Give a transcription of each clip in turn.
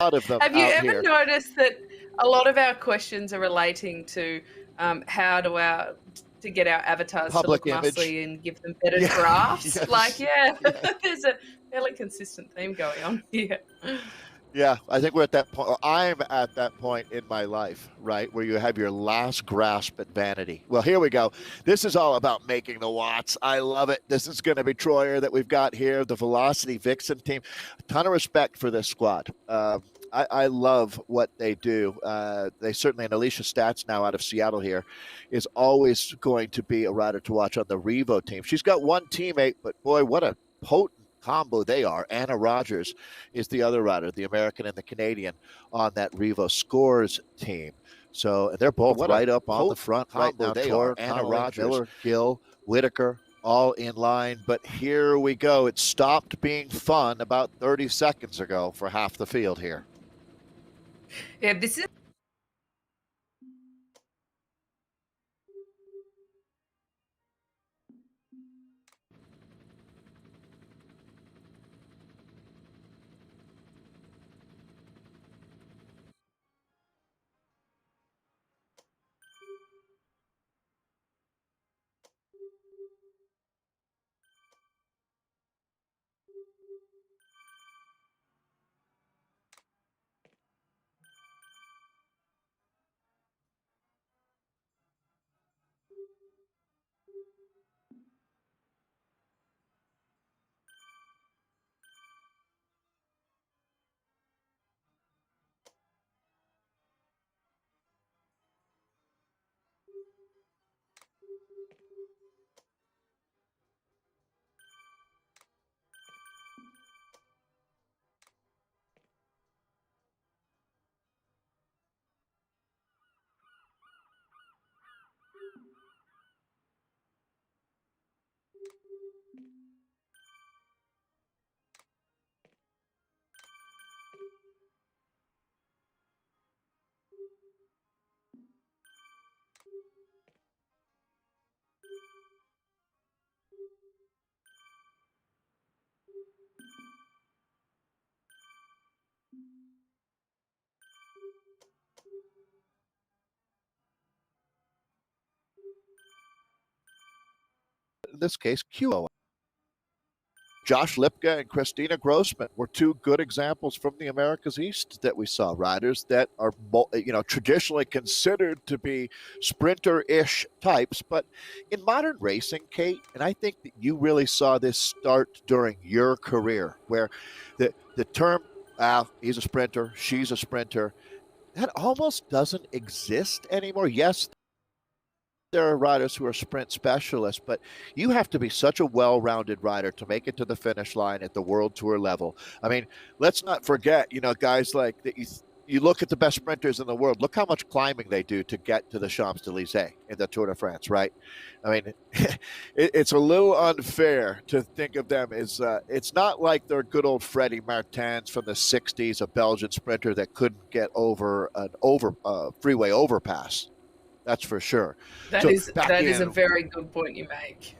lot of them Have you out ever here. noticed that a lot of our questions are relating to how to get our avatars to Public look image. muscly and give them better Yeah. drafts? Yes. Like, yeah, Yes. there's a fairly consistent theme going on here. Yeah, I think we're at that point. I'm at that point in my life, right, where you have your last grasp at vanity. Well, here we go. This is all about making the watts. I love it. This is going to be Troyer that we've got here, the Velocity Vixen team. A ton of respect for this squad. I love what they do. They certainly, and Alicia Stats now out of Seattle here, is always going to be a rider to watch on the Revo team. She's got one teammate, but boy, what a potent combo they are. Anna Rogers is the other rider, the American and the Canadian on that Revo Scores team. So they're both right up on the front right now. They Tor, are. Anna Connolly, Rogers, Miller, Gill, Whitaker, all in line. But here we go. It stopped being fun about 30 seconds ago for half the field here. Yeah, this is In this case, QO. Josh Lipka and Christina Grossman were two good examples from the Americas East that we saw. Riders that are, traditionally considered to be sprinter-ish types, but in modern racing, Kate, and I think that you really saw this start during your career, where the term, he's a sprinter, she's a sprinter, that almost doesn't exist anymore. Yes, there are riders who are sprint specialists, but you have to be such a well-rounded rider to make it to the finish line at the World Tour level. I mean, let's not forget, guys like that. You look at the best sprinters in the world. Look how much climbing they do to get to the Champs-Élysées in the Tour de France, right? I mean, it's a little unfair to think of them as it's not like they're good old Freddie Martins from the 60s, a Belgian sprinter that couldn't get over an freeway overpass. That's for sure. That is a very good point you make.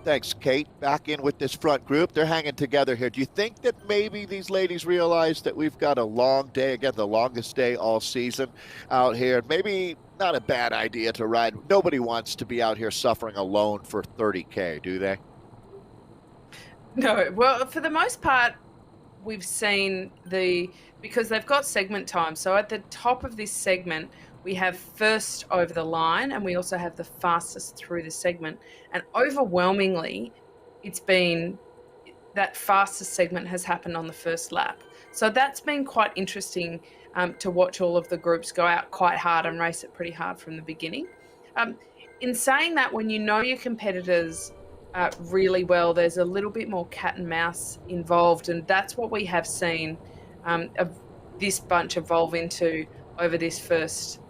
Thanks, Kate. Back in with this front group. They're hanging together here. Do you think that maybe these ladies realize that we've got a long day, again, the longest day all season out here? Maybe not a bad idea to ride. Nobody wants to be out here suffering alone for 30K, do they? No. Well, for the most part, we've seen because they've got segment time. So at the top of this segment, we have first over the line, and we also have the fastest through the segment. And overwhelmingly, it's been that fastest segment has happened on the first lap. So that's been quite interesting to watch all of the groups go out quite hard and race it pretty hard from the beginning. In saying that, when you know your competitors really well, there's a little bit more cat and mouse involved, and that's what we have seen of this bunch evolve into over this first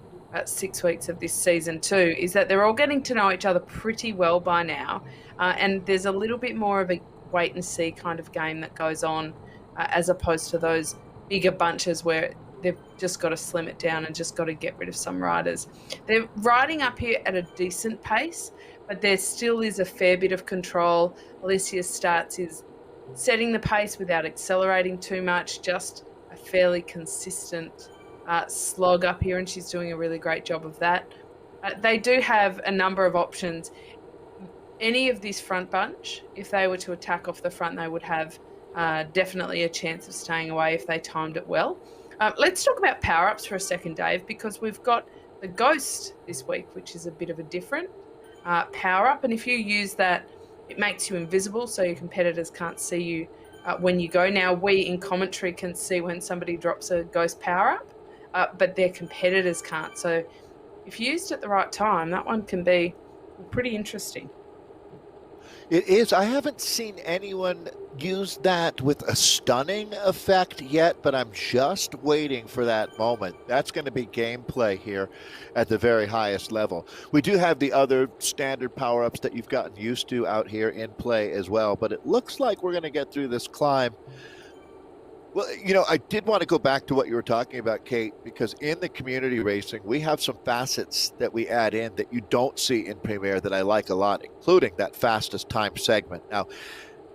6 weeks of this season too, is that they're all getting to know each other pretty well by now, and there's a little bit more of a wait and see kind of game that goes on as opposed to those bigger bunches where they've just got to slim it down and just got to get rid of some riders. They're riding up here at a decent pace, but there still is a fair bit of control. Alicia Starts is setting the pace without accelerating too much, just a fairly consistent slog up here, and she's doing a really great job of that. They do have a number of options. Any of this front bunch, if they were to attack off the front, they would have definitely a chance of staying away if they timed it well. Let's talk about power-ups for a second, Dave, because we've got the Ghost this week, which is a bit of a different power-up. And if you use that, it makes you invisible, so your competitors can't see you when you go. Now, we in commentary can see when somebody drops a Ghost power-up, but their competitors can't. So if used at the right time, that one can be pretty interesting. It is. I haven't seen anyone use that with a stunning effect yet, but I'm just waiting for that moment. That's going to be gameplay here at the very highest level. We do have the other standard power-ups that you've gotten used to out here in play as well, but it looks like we're going to get through this climb. Well, I did want to go back to what you were talking about, Kate, because in the community racing, we have some facets that we add in that you don't see in Premier that I like a lot, including that fastest time segment. Now,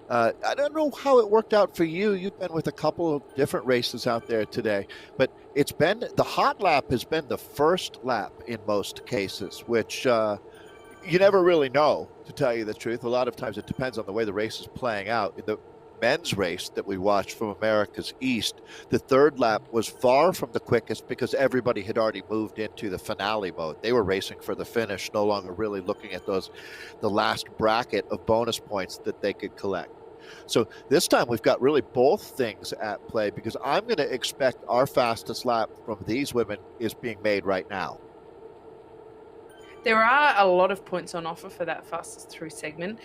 I don't know how it worked out for you. You've been with a couple of different races out there today, but it's been the hot lap has been the first lap in most cases, which you never really know, to tell you the truth. A lot of times it depends on the way the race is playing out. In the men's race that we watched from America's East, the third lap was far from the quickest because everybody had already moved into the finale mode. They were racing for the finish, no longer really looking at the last bracket of bonus points that they could collect. So this time we've got really both things at play, because I'm going to expect our fastest lap from these women is being made right now. There are a lot of points on offer for that fastest through segment.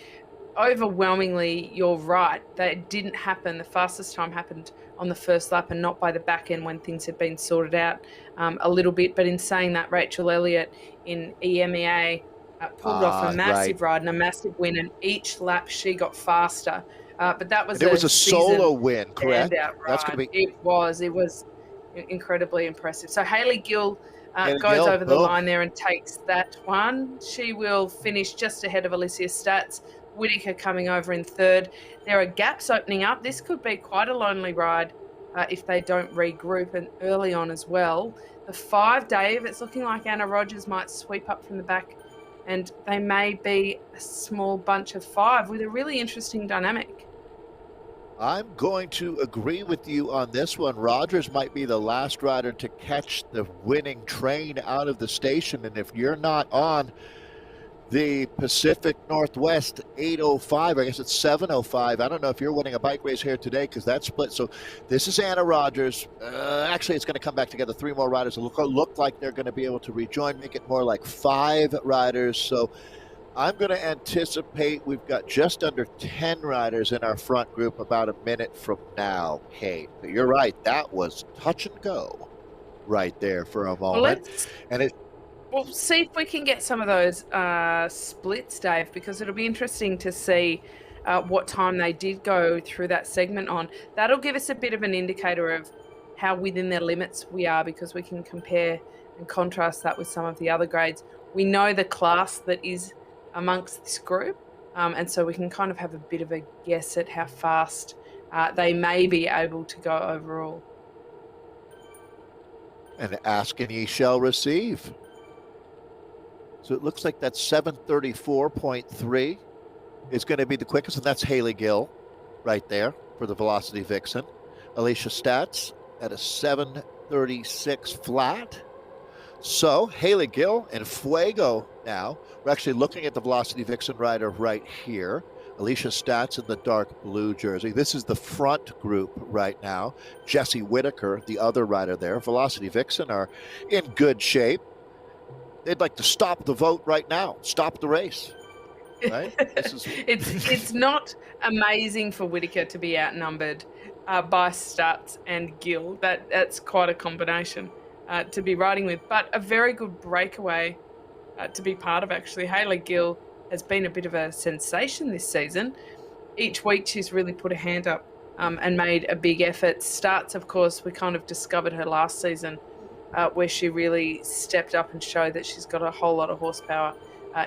Overwhelmingly, you're right. That didn't happen. The fastest time happened on the first lap and not by the back end when things had been sorted out a little bit. But in saying that, Rachel Elliott in EMEA pulled off a massive ride and a massive win, and each lap she got faster. But that was it was a solo win, correct? That's going to be. It was incredibly impressive. So Hayley Gill goes over the line there and takes that one. She will finish just ahead of Alicia Stats. Whittaker coming over in third. There are gaps opening up. This could be quite a lonely ride if they don't regroup, and early on as well. The 5, Dave, it's looking like Anna Rogers might sweep up from the back, and they may be a small bunch of 5 with a really interesting dynamic. I'm going to agree with you on this one. Rogers might be the last rider to catch the winning train out of the station, and if you're not on the Pacific Northwest 805, I guess it's 705. I don't know if you're winning a bike race here today, because that's split. So this is Anna Rogers. Actually, it's going to come back together. 3 more riders look like they're going to be able to rejoin, make it more like 5 riders. So I'm going to anticipate we've got just under 10 riders in our front group about a minute from now, Kate. But you're right. That was touch and go right there for a moment. We'll see if we can get some of those splits, Dave, because it'll be interesting to see what time they did go through that segment on. That'll give us a bit of an indicator of how within their limits we are, because we can compare and contrast that with some of the other grades. We know the class that is amongst this group, and so we can kind of have a bit of a guess at how fast they may be able to go overall. And ask and ye shall receive. So it looks like that 734.3 is going to be the quickest, and that's Hayley Gill right there for the Velocity Vixen. Alicia Stats at a 736 flat. So Hayley Gill and Fuego now. We're actually looking at the Velocity Vixen rider right here. Alicia Stats in the dark blue jersey. This is the front group right now. Jessie Whittaker, the other rider there. Velocity Vixen are in good shape. They'd like to stop the vote right now. Stop the race. Right? It's not amazing for Whittaker to be outnumbered by Stats and Gill. That's quite a combination to be riding with, but a very good breakaway to be part of, actually. Hayley Gill has been a bit of a sensation this season. Each week she's really put her hand up and made a big effort. Stats, of course, we kind of discovered her last season where she really stepped up and showed that she's got a whole lot of horsepower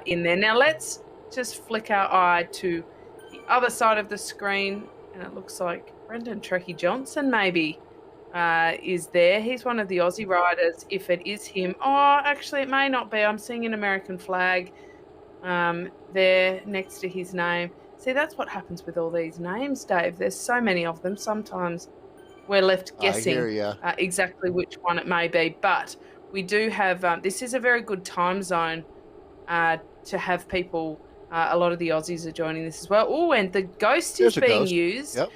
in there. Now let's just flick our eye to the other side of the screen. and it looks like Brendan Trecky Johnson maybe is there. He's one of the Aussie riders. If it is him, oh, actually, it may not be. I'm seeing an American flag there next to his name. See, that's what happens with all these names, Dave. There's so many of them. Sometimes we're left I hear guessing you. exactly which one it may be. But we do have this is a very good time zone to have people. A lot of the Aussies are joining this as well. Oh, and the ghost There's is a being ghost. used. Yep.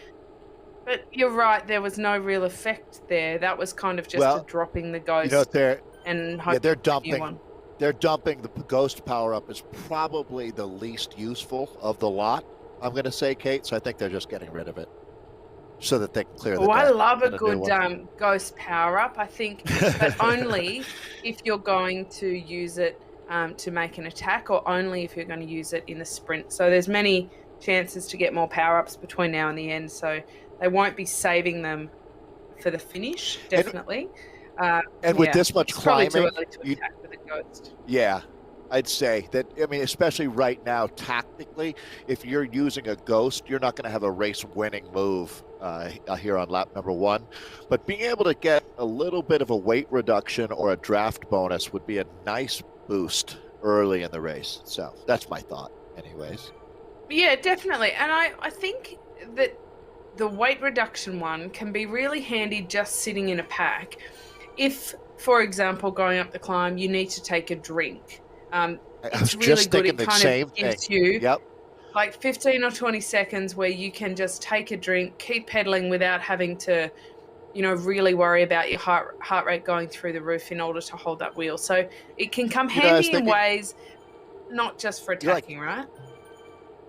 But you're right, there was no real effect there. That was kind of just a Well, dropping the you know, ghost they're and yeah, they're hoping for a new dumping. one. They're dumping the ghost power up is probably the least useful of the lot. I'm going to say, Kate. So I think they're just getting rid of it so that they can clear the Oh, I deck. love a Get new good one. ghost power up. I think, but only if you're going to use it to make an attack, or only if you're going to use it in the sprint. So there's many chances to get more power ups between now and the end. So they won't be saving them for the finish, And definitely. with Yeah, this much it's probably too climbing, early to attack with a ghost. yeah, I'd say that. I mean, especially right now, tactically, if you're using a ghost, you're not going to have a race-winning move here on lap number 1. But being able to get a little bit of a weight reduction or a draft bonus would be a nice boost early in the race. So that's my thought, anyways. Yeah, definitely. And I think that the weight reduction one can be really handy just sitting in a pack. If, for example, going up the climb, you need to take a drink. I It's was really just good. thinking It the kind same of thing. gives you Yep. like 15 or 20 seconds where you can just take a drink, keep pedaling without having to, really worry about your heart rate going through the roof in order to hold that wheel. So it can come You know, I was handy in thinking, ways, not just for you're like, attacking, right?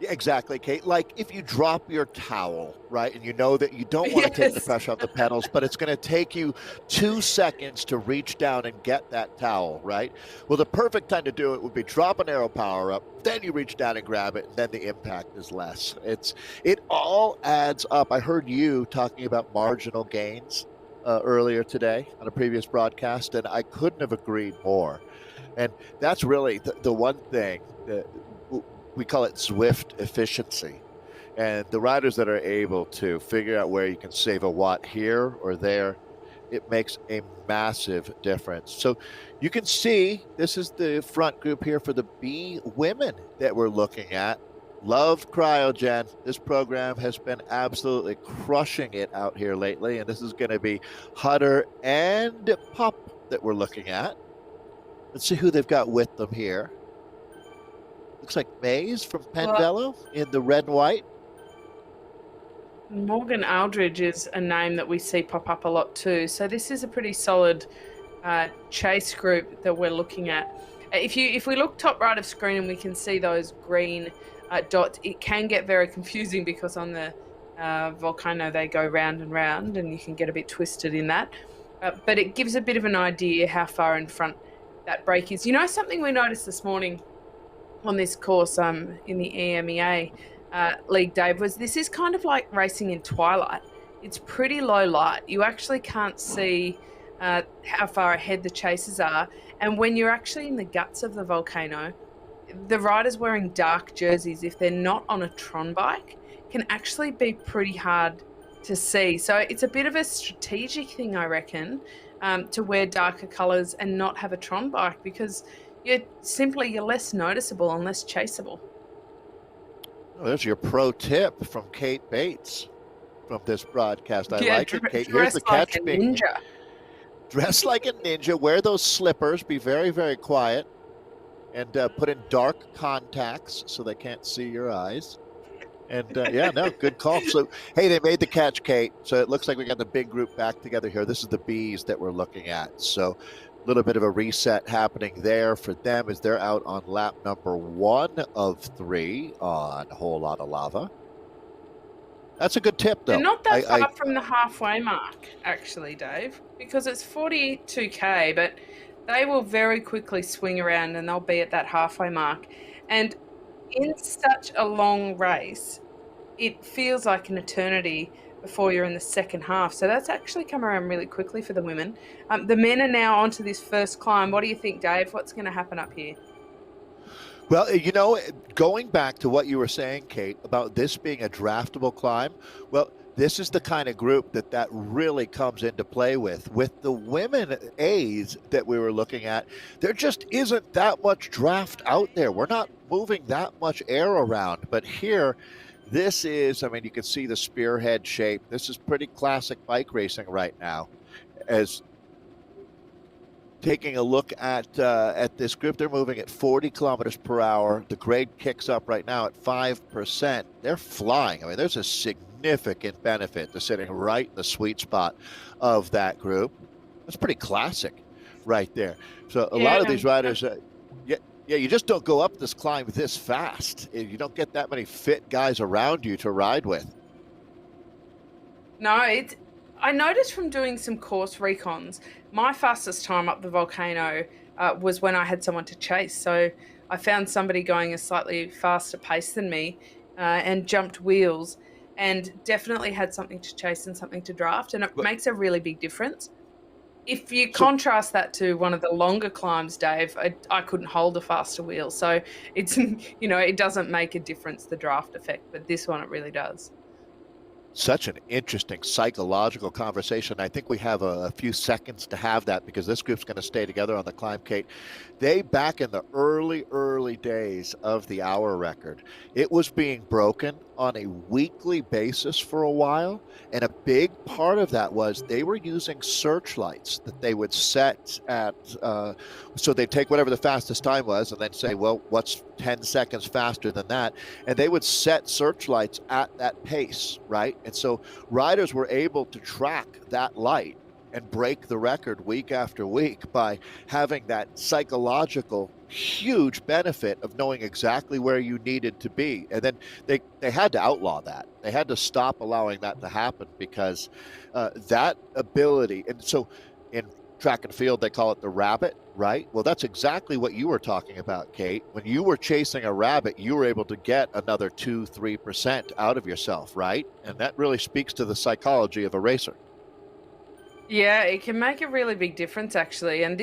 yeah, exactly, Kate. Like if you drop your towel, right, and you know that you don't want to take the Yes. pressure off the pedals, but it's going to take you 2 seconds to reach down and get that towel, right? Well, the perfect time to do it would be drop an arrow power up, then you reach down and grab it, and then the impact is less. It all adds up. I heard you talking about marginal gains earlier today on a previous broadcast, and I couldn't have agreed more. And that's really the one thing that we call it Zwift efficiency. And the riders that are able to figure out where you can save a watt here or there, it makes a massive difference. So you can see this is the front group here for the B women that we're looking at. Love cryogen. This program has been absolutely crushing it out here lately. And this is going to be Hutter and Pup that we're looking at. Let's see who they've got with them here. Looks like Mays from Pendello in the red and white. Morgan Aldridge is a name that we see pop up a lot too. So this is a pretty solid chase group that we're looking at. If we look top right of screen and we can see those green dots, it can get very confusing because on the volcano they go round and round and you can get a bit twisted in that. But it gives a bit of an idea how far in front that break is. You know, something we noticed this morning on this course in the EMEA league, Dave, was this is kind of like racing in twilight. It's pretty low light. You actually can't see how far ahead the chasers are. And when you're actually in the guts of the volcano, the riders wearing dark jerseys, if they're not on a Tron bike, can actually be pretty hard to see. So it's a bit of a strategic thing, I reckon, to wear darker colours and not have a Tron bike, because you're less noticeable and less chaseable. Oh, there's your pro tip from Kate Bates from this broadcast. I like it, Kate. Here's the catch, like a ninja. Dress like a ninja. Wear those slippers. Be very, very quiet. And put in dark contacts so they can't see your eyes. And good call. So, hey, they made the catch, Kate. So it looks like we got the big group back together here. This is the Bs that we're looking at. So a little bit of a reset happening there for them as they're out on lap number 1 of 3 on a whole lot of lava. That's a good tip, though. They're not that far from the halfway mark, actually, Dave, because it's 42K, but they will very quickly swing around and they'll be at that halfway mark. And in such a long race, it feels like an eternity before you're in the second half. So that's actually come around really quickly for the women. The men are now onto this first climb. What do you think, Dave? What's going to happen up here? Well, going back to what you were saying, Kate, about this being a draftable climb, well, this is the kind of group that really comes into play with. With the women A's that we were looking at, there just isn't that much draft out there. We're not moving that much air around. But here, this is, I mean, you can see the spearhead shape. This is pretty classic bike racing right now. As taking a look at this group, they're moving at 40 kilometers per hour. The grade kicks up right now at 5%. They're flying. I mean, there's a significant benefit to sitting right in the sweet spot of that group. That's pretty classic right there. So a lot of these riders, yeah, you just don't go up this climb this fast. You don't get that many fit guys around you to ride with. No, I noticed from doing some course recons, my fastest time up the volcano was when I had someone to chase. So I found somebody going a slightly faster pace than me and jumped wheels and definitely had something to chase and something to draft. And it makes a really big difference. If you contrast that to one of the longer climbs, Dave, I couldn't hold a faster wheel. So it's, it doesn't make a difference, the draft effect, but this one, it really does. Such an interesting psychological conversation. I think we have a few seconds to have that because this group's going to stay together on the climb, Kate. They, back in the early days of the hour record, it was being broken on a weekly basis for a while. And a big part of that was they were using searchlights that they would set at, so they'd take whatever the fastest time was and then say, well, what's 10 seconds faster than that? And they would set searchlights at that pace, right? And so riders were able to track that light and break the record week after week by having that psychological huge benefit of knowing exactly where you needed to be. And then they had to outlaw that. They had to stop allowing that to happen because that ability, and so in track and field, they call it the rabbit, right? Well, that's exactly what you were talking about, Kate. When you were chasing a rabbit, you were able to get another 2-3% out of yourself, right? And that really speaks to the psychology of a racer. Yeah, it can make a really big difference, actually. And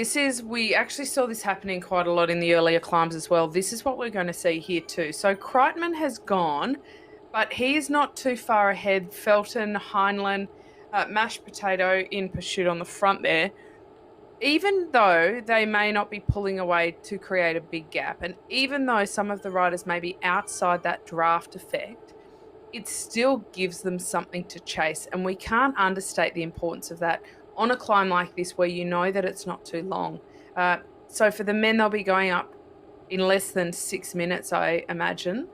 we actually saw this happening quite a lot in the earlier climbs as well. This is what we're going to see here too. So Kreitman has gone, but he is not too far ahead. Felton, Heinlein, Mashed Potato in pursuit on the front there. Even though they may not be pulling away to create a big gap, and even though some of the riders may be outside that draft effect, it still gives them something to chase. And we can't understate the importance of that on a climb like this where you know that it's not too long. So for the men, they'll be going up in less than 6 minutes, I imagine,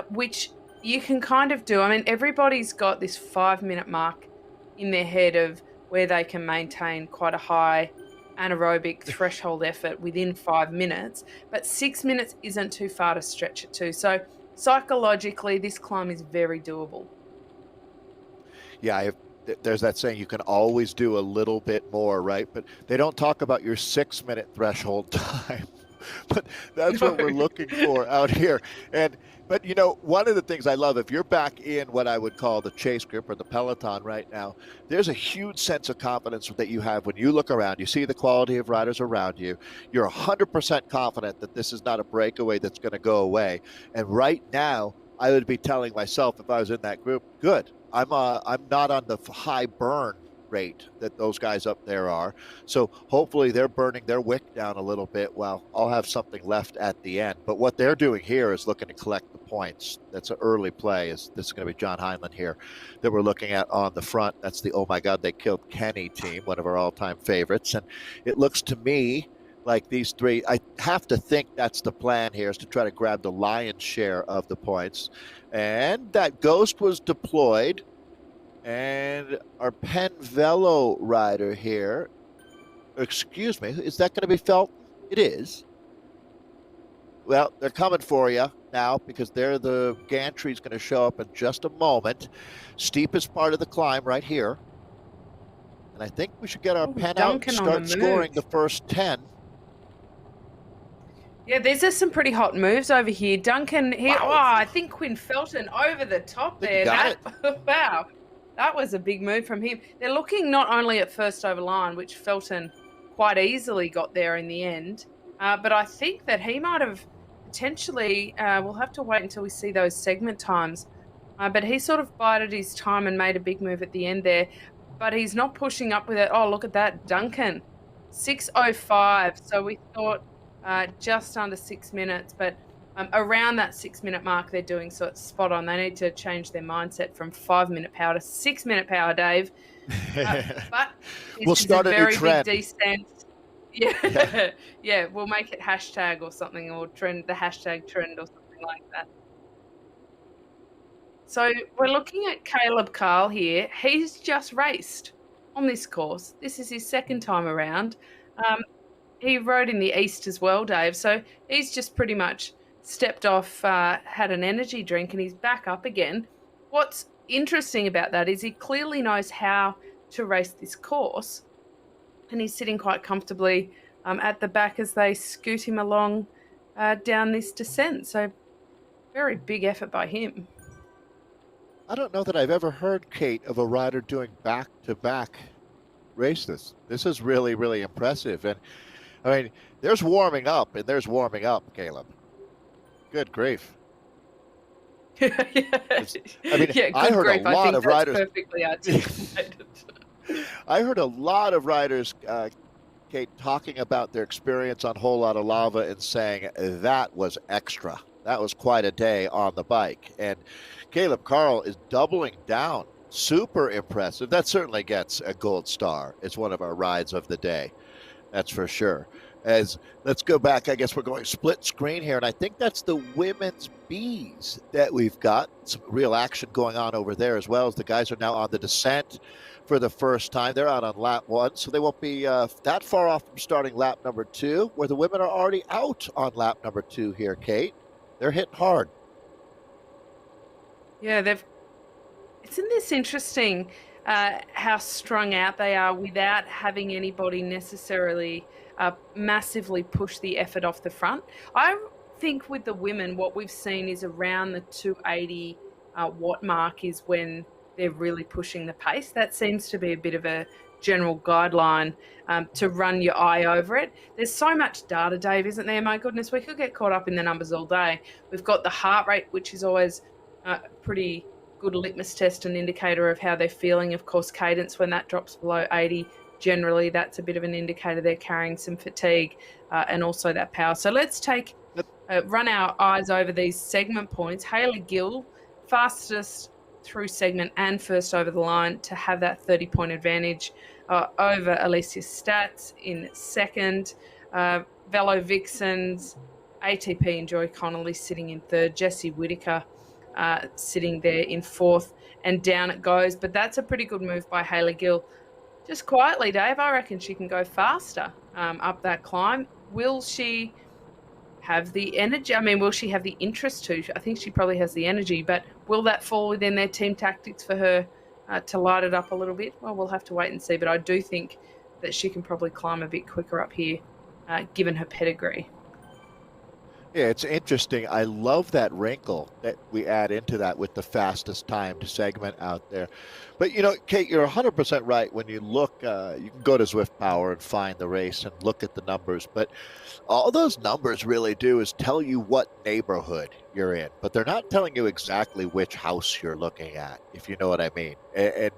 which you can kind of do. I mean, everybody's got this 5-minute mark in their head of where they can maintain quite a high anaerobic threshold effort within 5 minutes, but 6 minutes isn't too far to stretch it to. So psychologically, this climb is very doable. Yeah, there's that saying you can always do a little bit more, right? But they don't talk about your 6-minute threshold time. But that's what we're looking for out here. But one of the things I love, if you're back in what I would call the chase group or the peloton right now, there's a huge sense of confidence that you have when you look around. You see the quality of riders around you. You're 100% confident that this is not a breakaway that's going to go away. And right now, I would be telling myself if I was in that group, good. I'm not on the high burn rate that those guys up there are. So hopefully they're burning their wick down a little bit while I'll have something left at the end. But what they're doing here is looking to collect the points. That's an early play. This is going to be John Heinlein here that we're looking at on the front. That's the Oh My God, They Killed Kenny team, one of our all-time favorites. And it looks to me like these three, I have to think that's the plan here, is to try to grab the lion's share of the points. And that Ghost was deployed. And our Penn Velo rider here, excuse me, is that going to be Felton? It is. Well, they're coming for you now because the gantry's going to show up in just a moment. Steepest part of the climb right here. And I think we should get our pen out and start scoring the first 10. Yeah, these are some pretty hot moves over here. Duncan, I think Quinn Felton over the top there. Wow. That was a big move from him. They're looking not only at first over line, which Felton quite easily got there in the end, but I think that he might have potentially we'll have to wait until we see those segment times. But he sort of bided his time and made a big move at the end there. But he's not pushing up with it. Oh, look at that, Duncan, 6:05. So we thought just under 6 minutes, but around that 6 minute mark, they're doing so it's spot on. They need to change their mindset from 5 minute power to 6 minute power, Dave. But We'll this is a start a new very big trend. descent. Yeah. Yeah, yeah, we'll make it hashtag or something, or trend the hashtag trend or something like that. So we're looking at Caleb Carl here. He's just raced on this course. This is his second time around. Um, he rode in the East as well, Dave. So he's just pretty much stepped off, had an energy drink, and he's back up again. What's interesting about that is he clearly knows how to race this course, and he's sitting quite comfortably at the back as they scoot him along down this descent. So very big effort by him. I don't know that I've ever heard, Kate, of a rider doing back-to-back races. This is really, really impressive. And I mean, there's warming up and there's warming up, Caleb. Good grief. I mean, yeah, I good heard grief. a I lot think of that's riders. perfectly articulated. I heard a lot of riders, Kate, talking about their experience on Whole Lotta Lava and saying that was extra. That was quite a day on the bike. And Caleb Carl is doubling down. Super impressive. That certainly gets a gold star. It's one of our rides of the day. That's for sure. As let's go back, I guess we're going split screen here, and I think that's the women's Bs that we've got. Some real action going on over there as well, as the guys are now on the descent for the first time. They're out on lap 1, so they won't be that far off from starting lap number 2, where the women are already out on lap number 2 here, Kate. They're hitting hard. Yeah, isn't this interesting how strung out they are without having anybody necessarily massively push the effort off the front? I think with the women, what we've seen is around the 280 watt mark is when they're really pushing the pace. That seems to be a bit of a general guideline to run your eye over it. There's so much data, Dave, isn't there? My goodness, we could get caught up in the numbers all day. We've got the heart rate, which is always pretty good litmus test and indicator of how they're feeling. Of course, cadence, when that drops below 80, generally that's a bit of an indicator they're carrying some fatigue and also that power. So let's run our eyes over these segment points. Hayley Gill, fastest through segment and first over the line to have that 30-point advantage over Alicia Stats in second. Velo Vixens, ATP and Joy Connolly sitting in third. Jessie Whitaker sitting there in fourth, and down it goes. But that's a pretty good move by Hayley Gill. Just quietly, Dave, I reckon she can go faster up that climb. Will she have the energy? I mean, will she have the interest to? I think she probably has the energy, but will that fall within their team tactics for her to light it up a little bit? Well, we'll have to wait and see, but I do think that she can probably climb a bit quicker up here, given her pedigree. Yeah, it's interesting. I love that wrinkle that we add into that with the fastest timed segment out there. But, you know, Kate, you're 100% right. When you look, you can go to Zwift Power and find the race and look at the numbers. But all those numbers really do is tell you what neighborhood you're in. But they're not telling you exactly which house you're looking at, if you know what I mean. And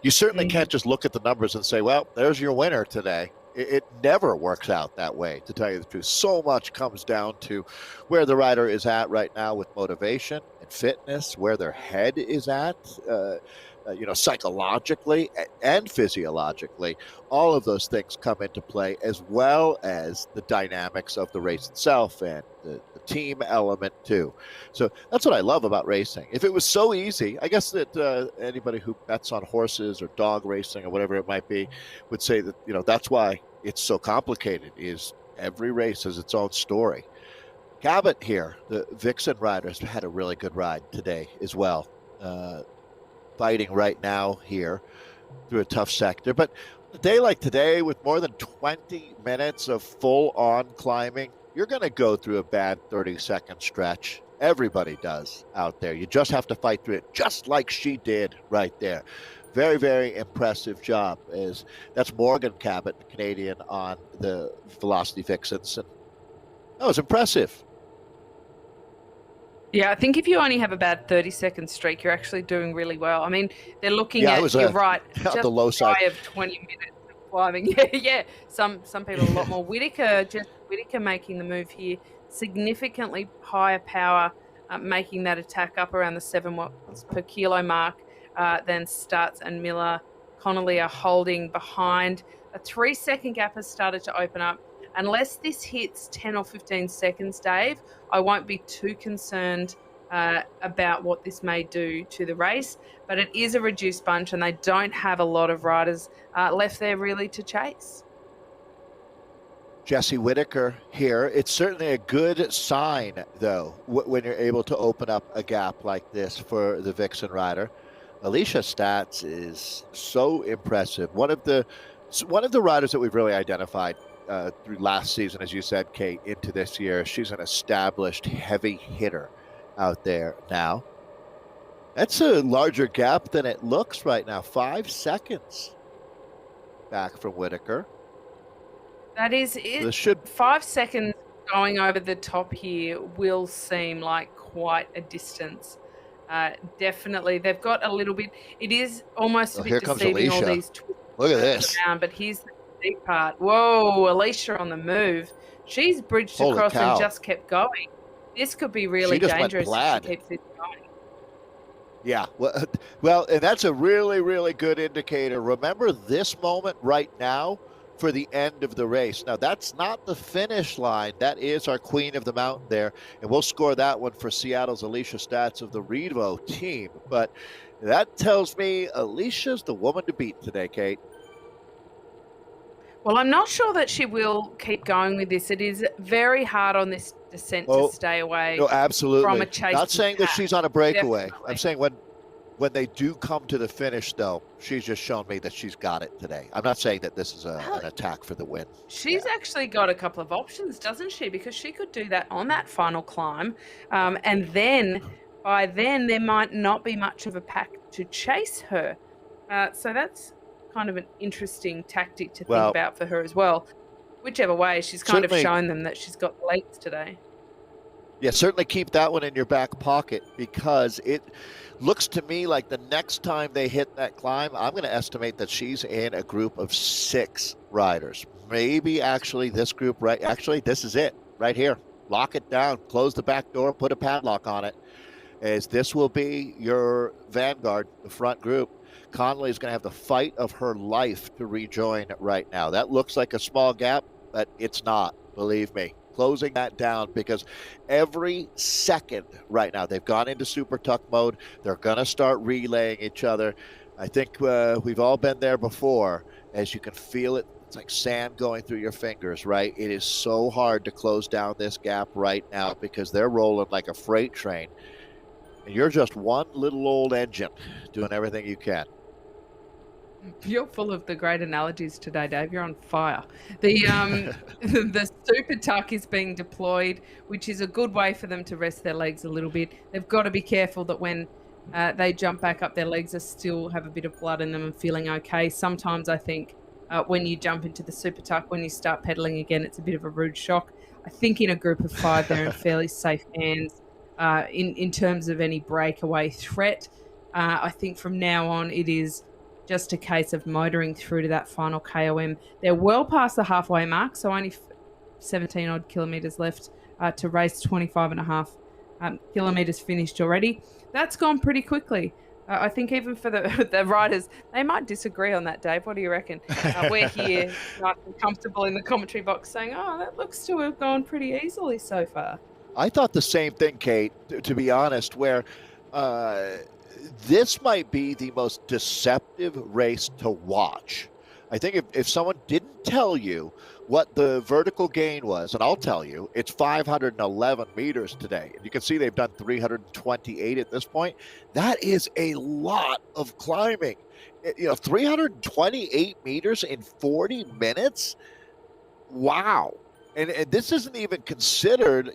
you certainly can't just look at the numbers and say, well, there's your winner today. It never works out that way, to tell you the truth. So much comes down to where the rider is at right now with motivation and fitness, where their head is at, psychologically and physiologically. All of those things come into play, as well as the dynamics of the race itself and the team element too. So that's what I love about racing. If it was so easy, I guess that anybody who bets on horses or dog racing or whatever it might be would say that, that's why it's so complicated, is every race has its own story. Cabot here, the Vixen riders, had a really good ride today as well. Fighting right now here through a tough sector. But a day like today, with more than 20 minutes of full-on climbing, you're going to go through a bad 30-second stretch. Everybody does out there. You just have to fight through it, just like she did right there. Very, very impressive job. That's Morgan Cabot, the Canadian, on the Velocity Vixens. And that was impressive. Yeah, I think if you only have about 30-second streak, you're actually doing really well. I mean, they're looking Yeah, it at, was you're right, on just the low side. shy of 20 minutes of climbing. Yeah, yeah. Some people a lot more. Whitaker making the move here, significantly higher power, making that attack up around the 7 watts per kilo mark than Stutz and Miller. Connolly are holding behind. A 3-second gap has started to open up. Unless this hits 10 or 15 seconds, Dave, I won't be too concerned about what this may do to the race. But it is a reduced bunch, and they don't have a lot of riders left there really to chase. Jesse Whitaker here. It's certainly a good sign, though, when you're able to open up a gap like this for the Vixen rider. Alicia Stats is so impressive. One of the riders that we've really identified through last season, as you said, Kate, into this year. She's an established heavy hitter out there now. That's a larger gap than it looks right now. 5 seconds back from Whitaker. That is it. This should 5 seconds going over the top here will seem like quite a distance. Definitely, they've got a little bit. It is almost a bit deceiving, all these twists. Look at this. Around, but here's the deep part. Whoa, Alicia on the move. She's bridged Holy across cow. and just kept going. This could be really dangerous if she keeps this going. Yeah, well, and that's a really, really good indicator. Remember this moment right now for the end of the race. Now, that's not the finish line. That is our queen of the mountain there, and we'll score that one for Seattle's Alicia Stats of the Revo team. But that tells me Alicia's the woman to beat today, Kate. Well, I'm not sure that she will keep going with this. It is very hard on this descent to stay away absolutely. from a chase. Not saying that she's on a breakaway. Definitely. I'm saying when they do come to the finish, though, she's just shown me that she's got it today. I'm not saying that this is an attack for the win. She's actually got a couple of options, doesn't she? Because she could do that on that final climb. And then by then, there might not be much of a pack to chase her. So that's kind of an interesting tactic to think about for her as well. Whichever way, she's kind of shown them that she's got the legs today. Yeah, certainly keep that one in your back pocket, because it looks to me like the next time they hit that climb, I'm going to estimate that she's in a group of 6 riders. Maybe actually this group, right? Actually, this is it right here. Lock it down, close the back door, put a padlock on it, as this will be your vanguard, the front group. Connolly is going to have the fight of her life to rejoin right now. That looks like a small gap, but it's not, believe me. Closing that down, because every second right now, they've gone into super tuck mode. They're going to start relaying each other. I think we've all been there before, as you can feel it. It's like sand going through your fingers, right? It is so hard to close down this gap right now, because they're rolling like a freight train. And you're just one little old engine doing everything you can. You're full of the great analogies today, Dave. You're on fire. The the super tuck is being deployed, which is a good way for them to rest their legs a little bit. They've got to be careful that when they jump back up, their legs are still have a bit of blood in them and feeling okay. Sometimes I think when you jump into the super tuck, when you start pedaling again, it's a bit of a rude shock. I think in a group of 5, they're in fairly safe hands in terms of any breakaway threat. I think from now on, it is just a case of motoring through to that final KOM. They're well past the halfway mark, so only 17 odd kilometres left to race. 25 and a half kilometres finished already. That's gone pretty quickly. I think even for the riders, they might disagree on that, Dave. What do you reckon? We're here nice and comfortable in the commentary box saying, oh, that looks to have gone pretty easily so far. I thought the same thing, Kate, to be honest, where this might be the most deceptive race to watch. I think if someone didn't tell you what the vertical gain was, and I'll tell you, it's 511 meters today. And you can see they've done 328 at this point. That is a lot of climbing. 328 meters in 40 minutes? Wow. And this isn't even considered,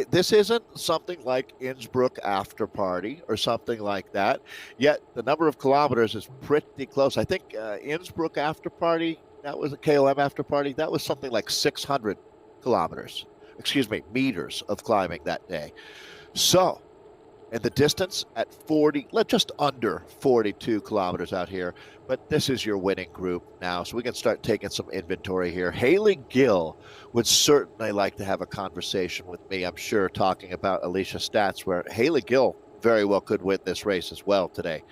this isn't something like Innsbruck after party or something like that. Yet the number of kilometers is pretty close. I think Innsbruck after party, that was a KOM after party, that was something like 600 meters of climbing that day. So, and the distance at 40, just under 42 kilometers out here. But this is your winning group now, so we can start taking some inventory here. Haley Gill would certainly like to have a conversation with me, I'm sure, talking about Alicia Stats, where Haley Gill very well could win this race as well today.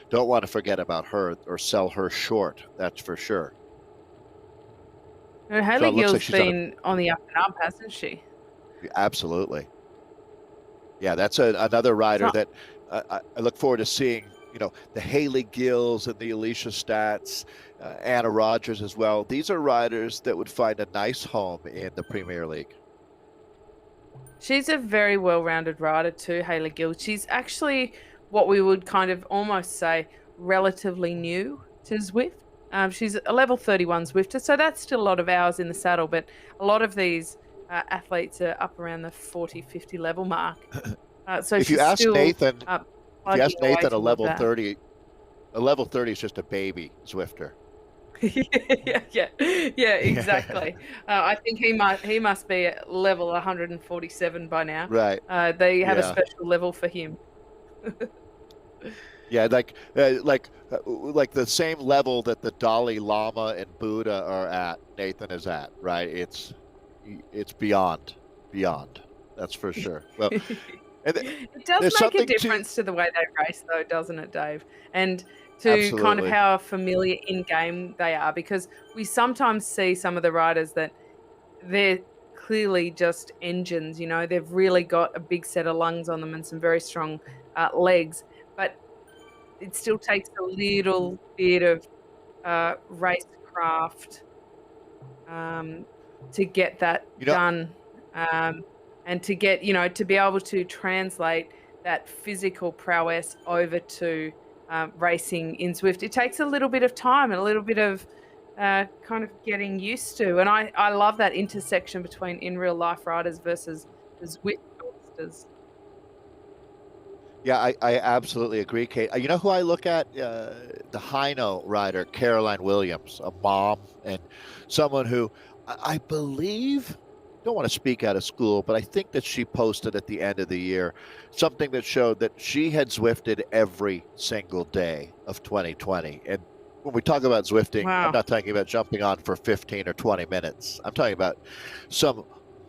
Don't want to forget about her or sell her short, that's for sure. And Haley Gill's been on the up and up, hasn't she? Absolutely. Yeah, that's another rider that I look forward to seeing. You know, the Haley Gills and the Alicia Stats, Anna Rogers as well. These are riders that would find a nice home in the Premier League. She's a very well-rounded rider too, Haley Gill. She's actually what we would kind of almost say relatively new to Zwift. She's a level 31 Zwifter, so that's still a lot of hours in the saddle, but a lot of these athletes are up around the 40, 50 level mark. So if you ask Nathan, a level that. 30, a level 30 is just a baby Zwifter. yeah, exactly. I think he must be at level 147 by now. Right. They have a special level for him. Yeah, like the same level that the Dalai Lama and Buddha are at, Nathan is at, right? It's beyond. That's for sure. Well, it does make a difference to the way they race, though, doesn't it, Dave? And to kind of how familiar in game they are, because we sometimes see some of the riders that they're clearly just engines. You know, they've really got a big set of lungs on them and some very strong legs, but it still takes a little bit of racecraft to get that done. And to get, to be able to translate that physical prowess over to racing in Zwift, it takes a little bit of time and a little bit of kind of getting used to. And I love that intersection between in real life riders versus the Zwift monsters. Yeah, I absolutely agree, Kate. You know who I look at? The Hino rider, Caroline Williams, a mom and someone who I believe, don't want to speak out of school, but I think that she posted at the end of the year something that showed that she had Zwifted every single day of 2020. And when we talk about Zwifting, I'm not talking about jumping on for 15 or 20 minutes. I'm talking about some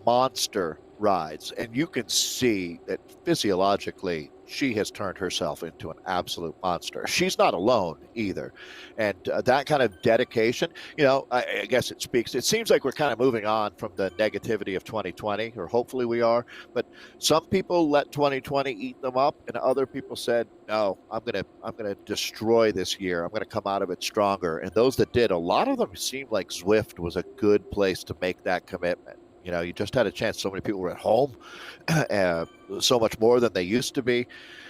monster rides. And you can see that physiologically, she has turned herself into an absolute monster. She's not alone either. And that kind of dedication, I guess it seems like we're kind of moving on from the negativity of 2020, or hopefully we are. But some people let 2020 eat them up, and other people said, no, I'm gonna destroy this year. I'm gonna come out of it stronger. And those that did, a lot of them seemed like Zwift was a good place to make that commitment. You just had a chance. So many people were at home, so much more than they used to be.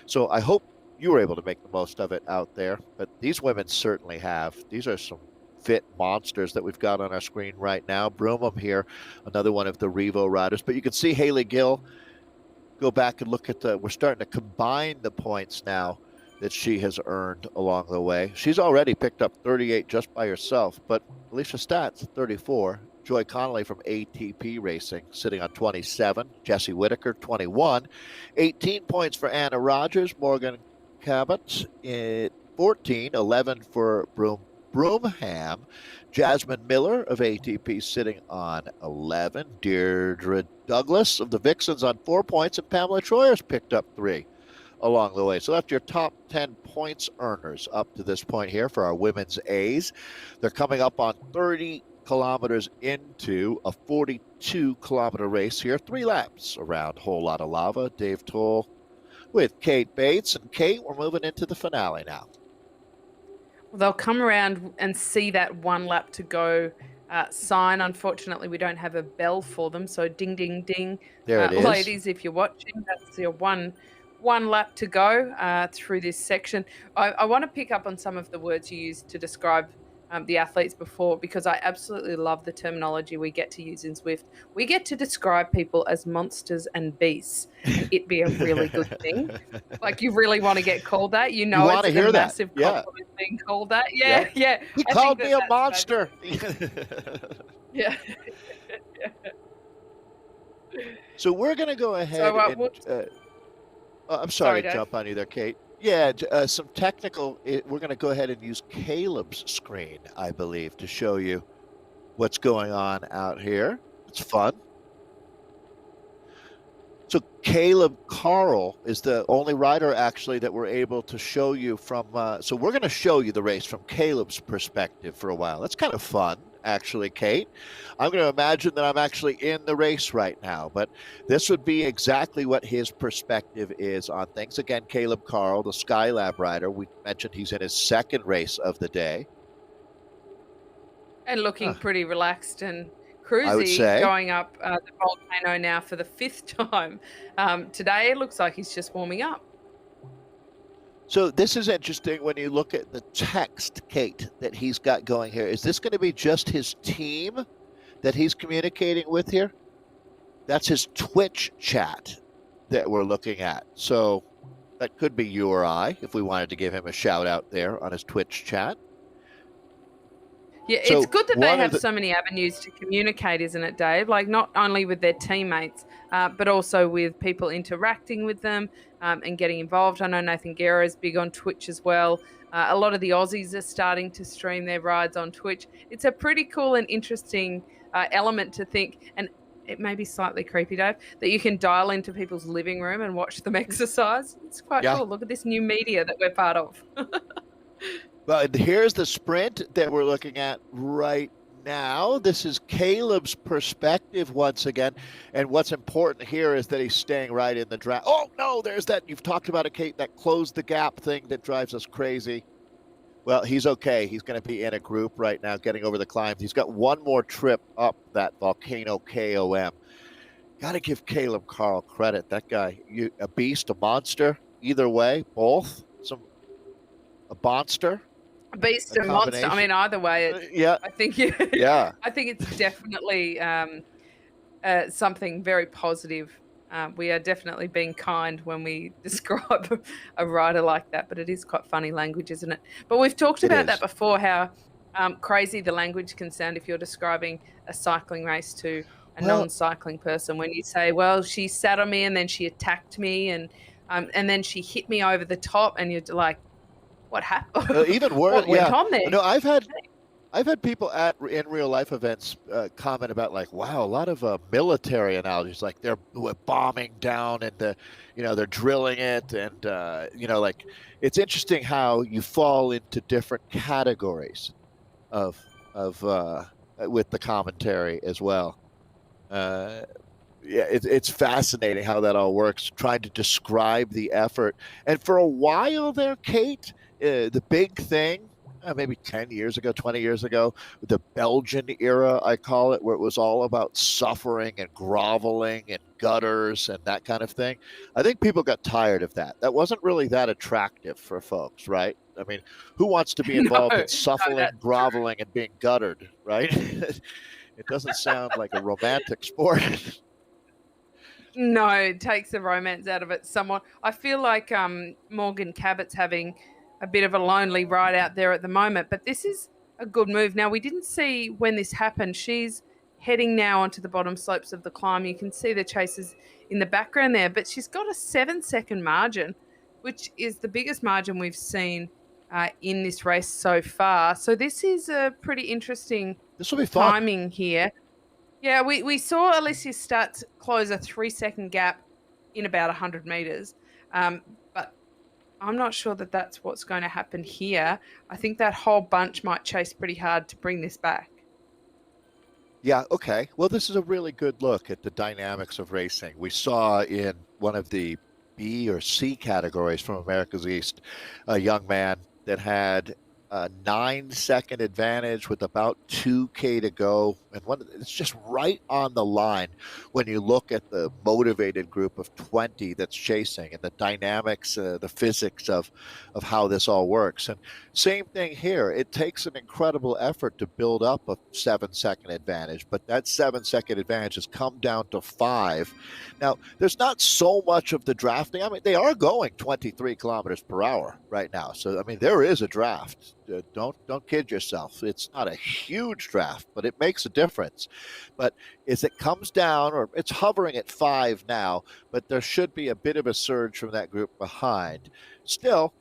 So I hope you were able to make the most of it out there. But these women certainly have. These are some fit monsters that we've got on our screen right now. Broomham here, another one of the Revo riders. But you can see Haley Gill. Go back and look at we're starting to combine the points now that she has earned along the way. She's already picked up 38 just by herself, but Alicia Stats, 34. Joy Connolly from ATP Racing sitting on 27. Jesse Whitaker, 21. 18 points for Anna Rogers. Morgan Cabot, 14. 11 for Broomham. Jasmine Miller of ATP sitting on 11. Deirdre Douglas of the Vixens on 4 points. And Pamela Troyer's picked up 3 along the way. So that's your top 10 points earners up to this point here for our women's A's. They're coming up on 30 kilometers into a 42-kilometer race here. 3 laps around Whole Lotta Lava. Dave Toll with Kate Bates. And Kate, we're moving into the finale now. Well, they'll come around and see that 1 lap to go sign. Unfortunately, we don't have a bell for them. So ding, ding, ding. There it is. Ladies, if you're watching, that's your one lap to go through this section. I want to pick up on some of the words you used to describe the athletes before, because I absolutely love the terminology we get to use in Zwift. We get to describe people as monsters and beasts, and it be a really good thing. Like, you really want to get called that. It's a massive compliment being called that. Yeah. He called me a monster. Yeah. So we're going to go ahead I'm sorry Sorry, to Dave. jump on you there, Kate. Yeah, some technical. We're going to go ahead and use Caleb's screen, I believe, to show you what's going on out here. It's fun. So Caleb Carl is the only rider actually that we're able to show you from. So we're going to show you the race from Caleb's perspective for a while. That's kind of fun, actually, Kate. I'm going to imagine that I'm actually in the race right now, but this would be exactly what his perspective is on things. Again, Caleb Carl, the Skylab rider. We mentioned he's in his second race of the day. And looking Huh, pretty relaxed and I would cruisy, say. going up the volcano now for the 5th time. Today, it looks like he's just warming up. So this is interesting when you look at the text, Kate, that he's got going here. Is this going to be just his team that he's communicating with here? That's his Twitch chat that we're looking at. So that could be you or I if we wanted to give him a shout out there on his Twitch chat. Yeah, So it's good that they one of have the so many avenues to communicate, isn't it, Dave? Like not only with their teammates, but also with people interacting with them and getting involved. I know Nathan Guerra is big on Twitch as well. A lot of the Aussies are starting to stream their rides on Twitch. It's a pretty cool and interesting element to think, and it may be slightly creepy, Dave, that you can dial into people's living room and watch them exercise. It's quite yeah. cool. Look at this new media that we're part of. Well, here's the sprint that we're looking at right now. This is Caleb's perspective once again. And what's important here is that he's staying right in the draft. Oh, no, there's that. You've talked about it, Kate, that close the gap thing that drives us crazy. Well, he's okay. He's going to be in a group right now getting over the climbs. He's got one more trip up that volcano KOM. Got to give Caleb Carl credit. That guy, a beast, a monster. Either way, both. A monster. Beast A and monster. I combination. mean, either way, Yeah. I think Yeah. I think it's definitely something very positive. We are definitely being kind when we describe a rider like that, but it is quite funny language, isn't it? But we've talked It about that is. before, how crazy the language can sound if you're describing a cycling race to a Well, non-cycling person. When you say, "Well, she sat on me and then she attacked me and then she hit me over the top," and you're like, "What happened? even worse. What went Yeah. on there?" No, I've had people in real life events comment about like, wow, a lot of military analogies, like they're bombing down and they're drilling it, and like it's interesting how you fall into different categories of with the commentary as well. Uh, yeah, it's fascinating how that all works. Trying to describe the effort, and for a while there, Kate, the big thing, maybe 10 years ago, 20 years ago, the Belgian era, I call it, where it was all about suffering and groveling and gutters and that kind of thing. I think people got tired of that. That wasn't really that attractive for folks, right? I mean, who wants to be No, involved in no, suffering, that's true. groveling, and being guttered, right? It doesn't sound like a romantic sport. No, it takes the romance out of it somewhat. I feel like Morgan Cabot's having a bit of a lonely ride out there at the moment, but this is a good move. Now, we didn't see when this happened. She's heading now onto the bottom slopes of the climb. You can see the chasers in the background there, but she's got a 7-second margin, which is the biggest margin we've seen in this race so far. So this is a pretty interesting This will be fun. timing here. Yeah, we saw Alicia Stutz close a 3-second gap in about 100 meters, but I'm not sure that that's what's going to happen here. I think that whole bunch might chase pretty hard to bring this back. Yeah, okay. Well, this is a really good look at the dynamics of racing. We saw in one of the B or C categories from America's East a young man that had a 9-second advantage with about 2K to go. And it's just right on the line when you look at the motivated group of 20 that's chasing and the dynamics, the physics of how this all works. And same thing here. It takes an incredible effort to build up a 7-second advantage, but that 7-second advantage has come down to 5. Now, there's not so much of the drafting. I mean, they are going 23 kilometers per hour right now. So, I mean, there is a draft. Don't kid yourself. It's not a huge draft, but it makes a difference. But as it comes down, or it's hovering at 5 now, but there should be a bit of a surge from that group behind. Still,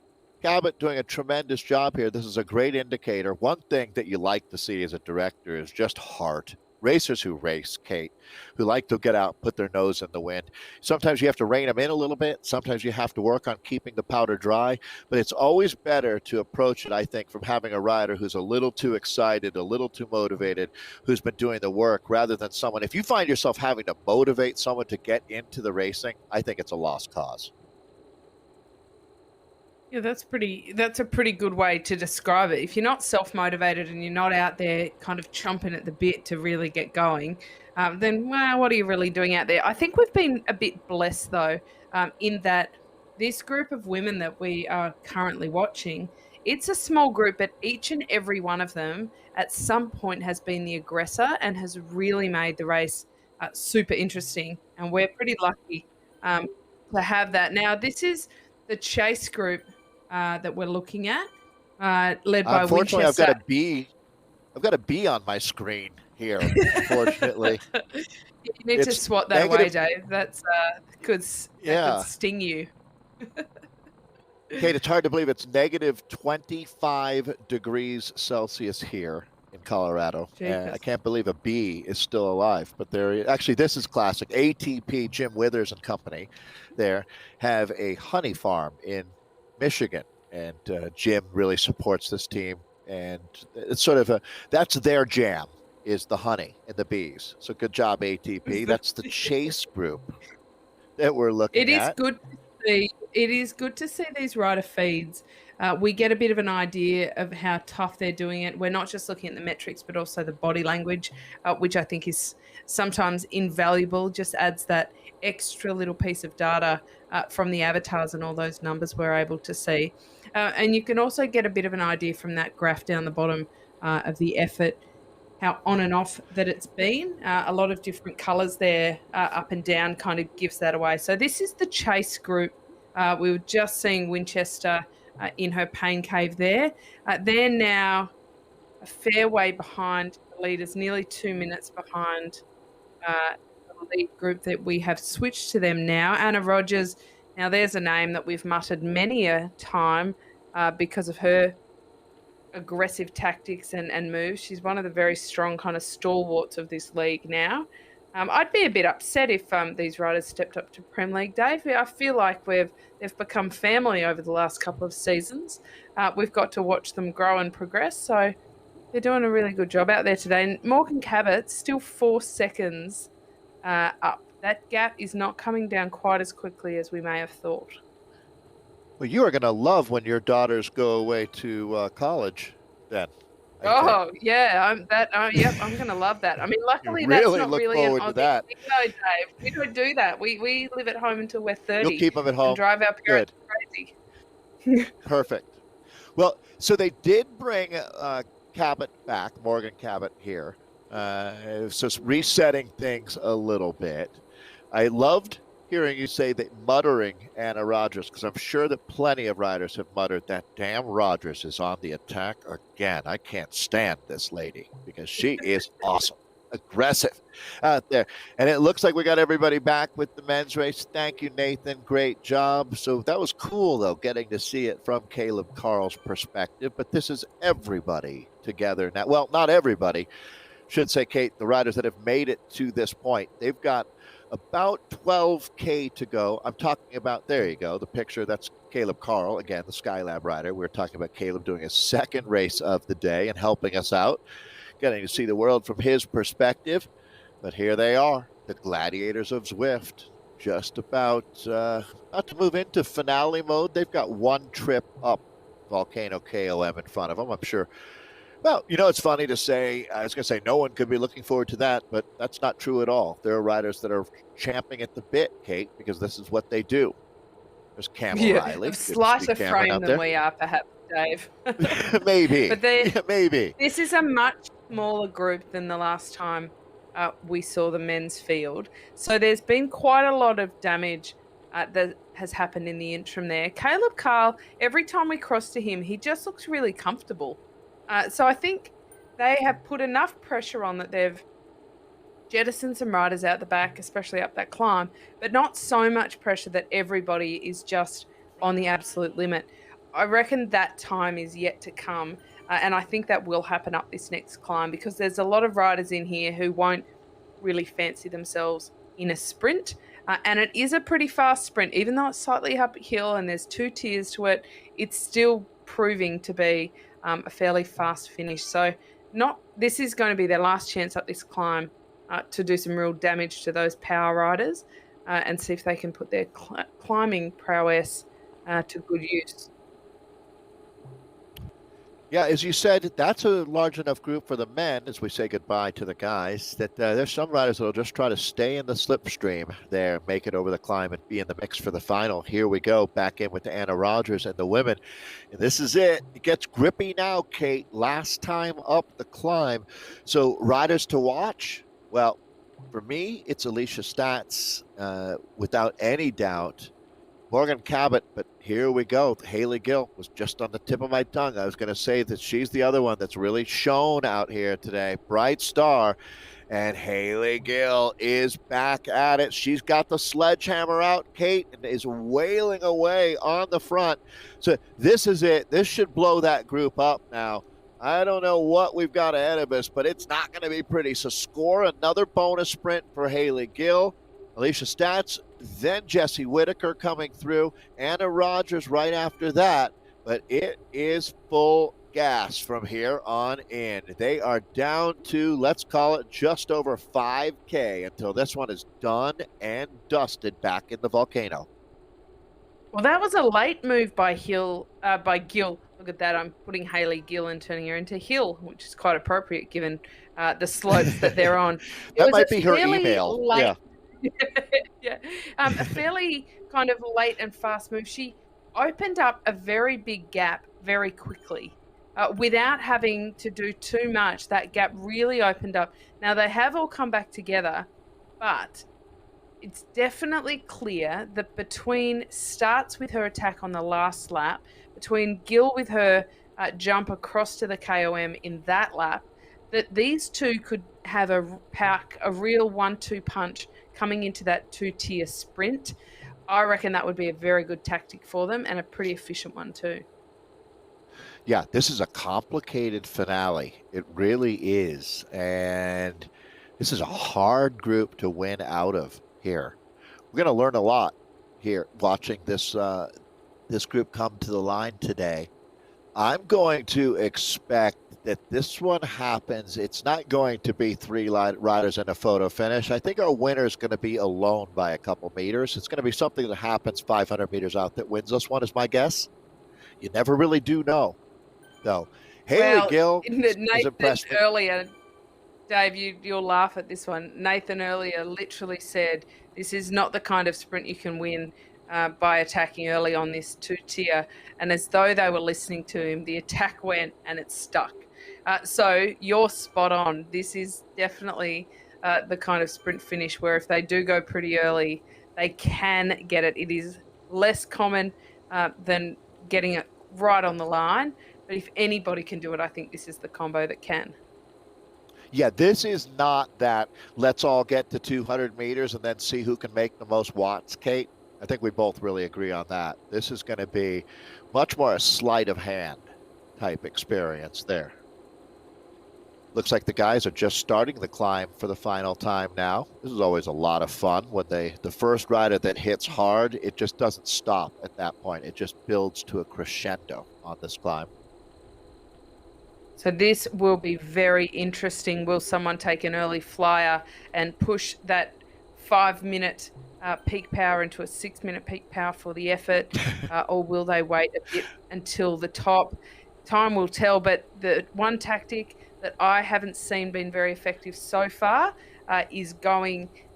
Cabot doing a tremendous job here. This is a great indicator. One thing that you like to see as a director is just heart. Racers who race, Kate, who like to get out, put their nose in the wind. Sometimes you have to rein them in a little bit. Sometimes you have to work on keeping the powder dry. But it's always better to approach it, I think, from having a rider who's a little too excited, a little too motivated, who's been doing the work, rather than someone. If you find yourself having to motivate someone to get into the racing, I think it's a lost cause. Yeah, that's a pretty good way to describe it. If you're not self-motivated and you're not out there kind of chomping at the bit to really get going, then well, what are you really doing out there? I think we've been a bit blessed though, in that this group of women that we are currently watching, it's a small group, but each and every one of them at some point has been the aggressor and has really made the race super interesting. And we're pretty lucky to have that. Now, this is the chase group that we're looking at, led by Unfortunately, Winchester. I've got a B on my screen here. Unfortunately, you need to swat that away, Dave. That's could sting you. Kate, it's hard to believe it's negative 25 degrees Celsius here in Colorado. I can't believe a bee is still alive. But actually, this is classic. ATP, Jim Withers and company, there have a honey farm in Michigan, and Jim really supports this team, and it's sort of that's their jam, is the honey and the bees. So good job, ATP. That's the chase group that we're looking at. It is good to see these rider feeds. We get a bit of an idea of how tough they're doing it. We're not just looking at the metrics, but also the body language, which I think is sometimes invaluable, just adds that extra little piece of data from the avatars and all those numbers we're able to see. And you can also get a bit of an idea from that graph down the bottom of the effort, how on and off that it's been. A lot of different colours there, up and down, kind of gives that away. So this is the chase group. We were just seeing Winchester in her pain cave there. They're now a fair way behind the leaders, nearly 2 minutes behind the lead group that we have switched to them now. Anna Rogers, now there's a name that we've muttered many a time because of her aggressive tactics and moves. She's one of the very strong kind of stalwarts of this league now. I'd be a bit upset if these riders stepped up to Prem League, Dave. I feel like they've become family over the last couple of seasons. We've got to watch them grow and progress, so they're doing a really good job out there today. And Morgan Cabot still 4 seconds up. That gap is not coming down quite as quickly as we may have thought. Well, you are going to love when your daughters go away to college, then. Oh, yeah, I'm going to love that. I mean, luckily really that's not really an Aussie that. thing, though, Dave. We don't do that. We live at home until we're 30. You'll keep them at home. And drive our parents crazy. Perfect. Well, so they did bring Cabot back, Morgan Cabot here. So resetting things a little bit. I loved hearing you say that muttering Anna Rogers, because I'm sure that plenty of riders have muttered that damn Rogers is on the attack again. I can't stand this lady because she is awesome, aggressive out there. And it looks like we got everybody back with the men's race. Thank you, Nathan. Great job. So that was cool, though, getting to see it from Caleb Carl's perspective. But this is everybody together now. Well, not everybody. Should say, Kate, the riders that have made it to this point, they've got about 12K to go. I'm talking about, there you go, the picture, that's Caleb Carl, again, the Skylab rider. We're talking about Caleb doing his second race of the day and helping us out, getting to see the world from his perspective. But here they are, the Gladiators of Zwift, just about to move into finale mode. They've got one trip up Volcano KOM in front of them, I'm sure. Well, you know, it's funny to say, I was going to say no one could be looking forward to that, but that's not true at all. There are riders that are champing at the bit, Kate, because this is what they do. There's Cam O'Reilly. Slighter frame than we are, perhaps, Dave. Maybe. But maybe. This is a much smaller group than the last time we saw the men's field. So there's been quite a lot of damage that has happened in the interim there. Caleb Carl, every time we cross to him, he just looks really comfortable. So I think they have put enough pressure on that they've jettisoned some riders out the back, especially up that climb, but not so much pressure that everybody is just on the absolute limit. I reckon that time is yet to come. And I think that will happen up this next climb because there's a lot of riders in here who won't really fancy themselves in a sprint. And it is a pretty fast sprint, even though it's slightly uphill and there's 2 tiers to it, it's still proving to be a fairly fast finish. So, not this is going to be their last chance up this climb to do some real damage to those power riders and see if they can put their climbing prowess to good use. Yeah, as you said, that's a large enough group for the men as we say goodbye to the guys that there's some riders that will just try to stay in the slipstream there, make it over the climb and be in the mix for the final. Here we go, back in with Anna Rogers and the women. And this is it. It gets grippy now, Kate. Last time up the climb. So riders to watch? Well, for me, it's Alicia Stats, without any doubt. Morgan Cabot, but here we go. Haley Gill was just on the tip of my tongue. I was going to say that she's the other one that's really shown out here today. Bright star. And Haley Gill is back at it. She's got the sledgehammer out, Kate, and is wailing away on the front. So this is it. This should blow that group up now. I don't know what we've got ahead of us, but it's not going to be pretty. So score another bonus sprint for Haley Gill. Alicia Stats, then Jesse Whitaker coming through, Anna Rogers right after that, but it is full gas from here on in. They are down to, let's call it, just over 5K until this one is done and dusted back in the volcano. Well, that was a late move by Gill. Look at that. I'm putting Haley Gill and turning her into Hill, which is quite appropriate given the slopes that they're on. That might be her email. Yeah. Yeah, a fairly kind of late and fast move. She opened up a very big gap very quickly without having to do too much. That gap really opened up. Now, they have all come back together, but it's definitely clear that between starts with her attack on the last lap, between Gill with her jump across to the KOM in that lap, that these two could have a real 1-2 punch coming into that 2-tier sprint. I reckon that would be a very good tactic for them and a pretty efficient one too. Yeah, this is a complicated finale. It really is. And this is a hard group to win out of here. We're going to learn a lot here watching this group come to the line today. I'm going to expect that this one happens. It's not going to be 3 riders in a photo finish. I think our winner is going to be alone by a couple meters. It's going to be something that happens 500 meters out that wins us one, is my guess. You never really do know, though. Haley Gill is impressed. Earlier, Dave, you'll laugh at this one. Nathan earlier literally said, this is not the kind of sprint you can win by attacking early on this 2-tier. And as though they were listening to him, the attack went and it stuck. So you're spot on. This is definitely the kind of sprint finish where if they do go pretty early, they can get it. It is less common than getting it right on the line. But if anybody can do it, I think this is the combo that can. Yeah, this is not that let's all get to 200 meters and then see who can make the most watts, Kate. I think we both really agree on that. This is going to be much more a sleight of hand type experience there. Looks like the guys are just starting the climb for the final time now. This is always a lot of fun when the first rider that hits hard, it just doesn't stop at that point. It just builds to a crescendo on this climb. So this will be very interesting. Will someone take an early flyer and push that 5-minute peak power into a 6-minute peak power for the effort, or will they wait a bit until the top? Time will tell, but the one tactic that I haven't seen been very effective so far is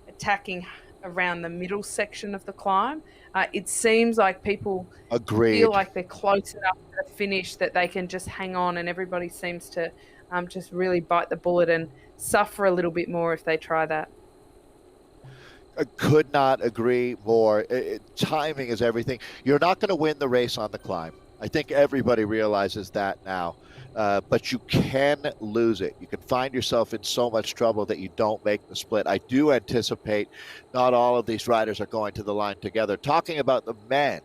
attacking around the middle section of the climb. It seems like people feel like they're close enough to the finish that they can just hang on, and everybody seems to just really bite the bullet and suffer a little bit more if they try that. I could not agree more. Timing is everything. You're not going to win the race on the climb. I think everybody realizes that now. But you can lose it. You can find yourself in so much trouble that you don't make the split. I do anticipate not all of these riders are going to the line together. Talking about the men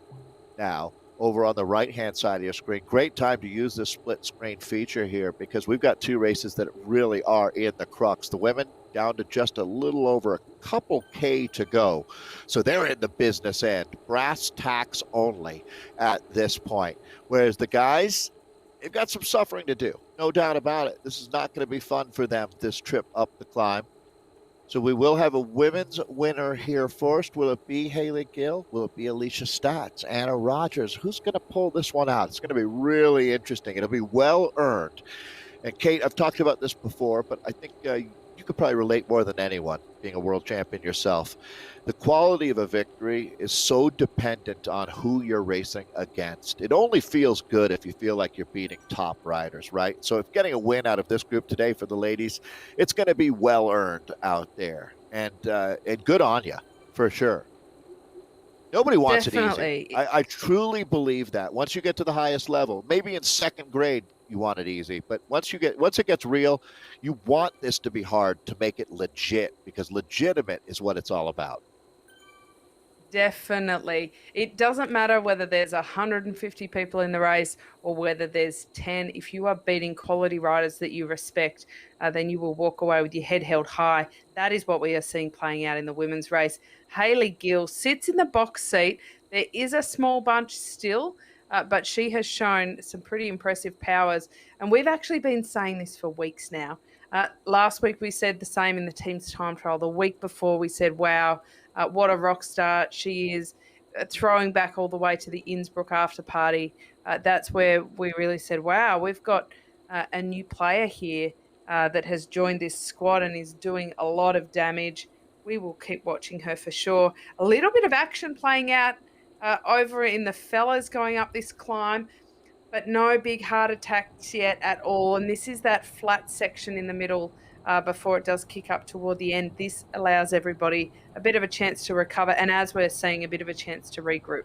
now, over on the right-hand side of your screen. Great time to use this split screen feature here because we've got two races that really are in the crux. The women down to just a little over a couple K to go. So they're in the business end, brass tacks only at this point. Whereas the guys, they've got some suffering to do, no doubt about it. This is not going to be fun for them, this trip up the climb. So we will have a women's winner here first. Will it be Haley Gill? Will it be Alicia Stats? Anna Rogers? Who's going to pull this one out? It's going to be really interesting. It'll be well earned. And Kate, I've talked about this before, but I think you could probably relate more than anyone, being a world champion yourself. The quality of a victory is so dependent on who you're racing against. It only feels good if you feel like you're beating top riders, right? So if getting a win out of this group today for the ladies, it's going to be well earned out there, and good on you for sure. Nobody wants Definitely. it easy. I truly believe that. Once you get to the highest level, maybe in second grade, you want it easy. But once it gets real, you want this to be hard to make it legit, because legitimate is what it's all about. Definitely. It doesn't matter whether there's 150 people in the race or whether there's 10. If you are beating quality riders that you respect, then you will walk away with your head held high. That is what we are seeing playing out in the women's race. Haley Gill sits in the box seat. There is a small bunch still, but she has shown some pretty impressive powers. And we've actually been saying this for weeks now. Last week we said the same in the team's time trial. The week before we said, wow, what a rock star she is, throwing back all the way to the Innsbruck after party. That's where we really said, wow, we've got a new player here that has joined this squad and is doing a lot of damage. We will keep watching her for sure. A little bit of action playing out over in the fellas going up this climb, but no big heart attacks yet at all. And this is that flat section in the middle before it does kick up toward the end. This allows everybody a bit of a chance to recover, and as we're seeing, a bit of a chance to regroup.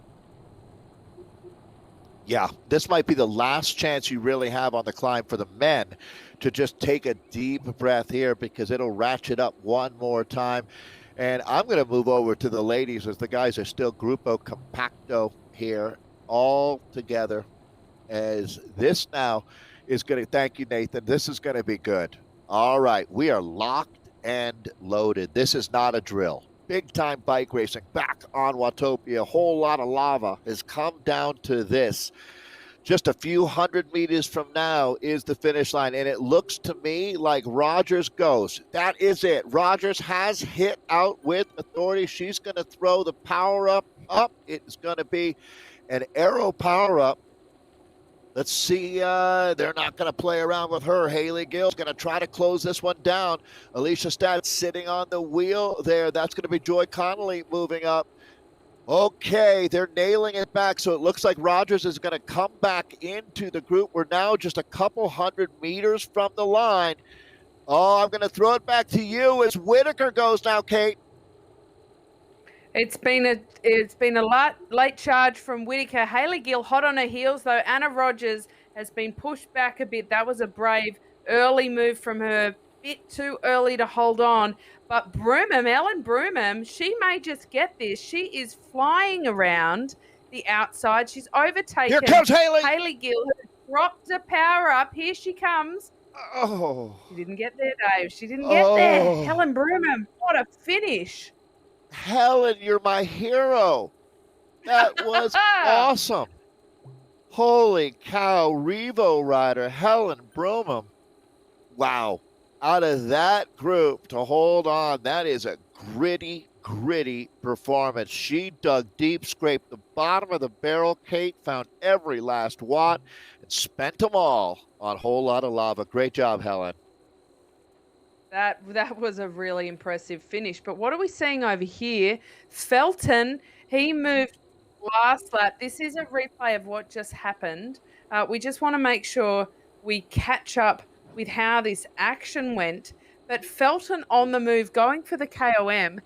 Yeah, this might be the last chance you really have on the climb for the men to just take a deep breath here, because it'll ratchet up one more time. And I'm going to move over to the ladies, as the guys are still Grupo Compacto here all together, as this now is going to, thank you, Nathan. This is going to be good. All right, we are locked and loaded. This is not a drill. Big time bike racing back on Watopia. A whole lot of lava has come down to this. Just a few hundred meters from now is the finish line, and it looks to me like Rogers goes. That is it. Rogers has hit out with authority. She's going to throw the power up. It is going to be an aero power up. Let's see. They're not going to play around with her. Haley Gill's going to try to close this one down. Alicia Stats sitting on the wheel there. That's going to be Joy Connolly moving up. Okay, they're nailing it back. So it looks like Rogers is going to come back into the group. We're now just a couple hundred meters from the line. Oh, I'm going to throw it back to you as Whitaker goes now, Kate. It's been a late charge from Whitaker. Haley Gill hot on her heels, though. Anna Rogers has been pushed back a bit. That was a brave early move from her. Bit too early to hold on. But Ellen Broomham, she may just get this. She is flying around the outside. She's overtaken. Here comes Haley. Haley Gill has dropped the power up. Here she comes. Oh. She didn't get there, Dave. She didn't get there. Helen Broomham, what a finish. Helen, you're my hero. That was awesome. Holy cow, Revo rider Helen Broomham. Wow. Out of that group to hold on, that is a gritty performance. She dug deep, scraped the bottom of the barrel. Kate found every last watt and spent them all on a whole lot of lava. Great job, Helen. That was a really impressive finish. But what are we seeing over here? Felton, he moved last lap. This is a replay of what just happened. We just want to make sure we catch up with how this action went. But Felton on the move, going for the KOM.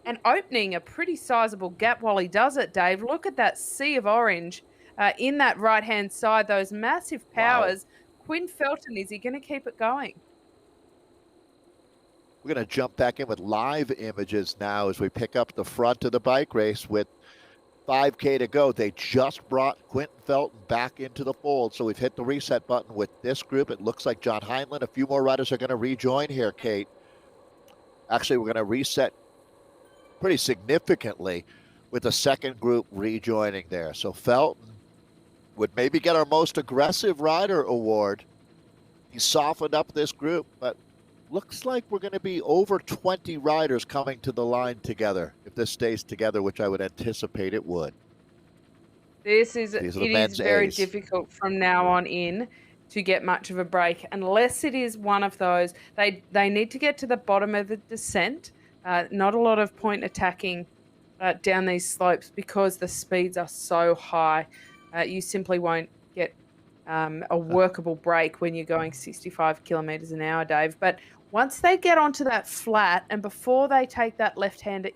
and opening a pretty sizable gap while he does it, Dave. Look at that sea of orange in that right-hand side, those massive Wow. powers. Quinn Felton, is he going to keep it going? We're going to jump back in with live images now as we pick up the front of the bike race with 5K to go. They just brought Quentin Felton back into the fold, so we've hit the reset button with this group. It looks like John Heinlein. A few more riders are going to rejoin here, Kate. Actually, we're going to reset pretty significantly with the second group rejoining there. So Felton would maybe get our most aggressive rider award. He softened up this group, but looks like we're going to be over 20 riders coming to the line together if this stays together, which I would anticipate it would. It is very A's. difficult from now on in to get much of a break unless it is one of those. They need to get to the bottom of the descent. Not a lot of point attacking down these slopes because the speeds are so high. You simply won't get a workable break when you're going 65 kilometers an hour, Dave. But once they get onto that flat and before they take that left-hander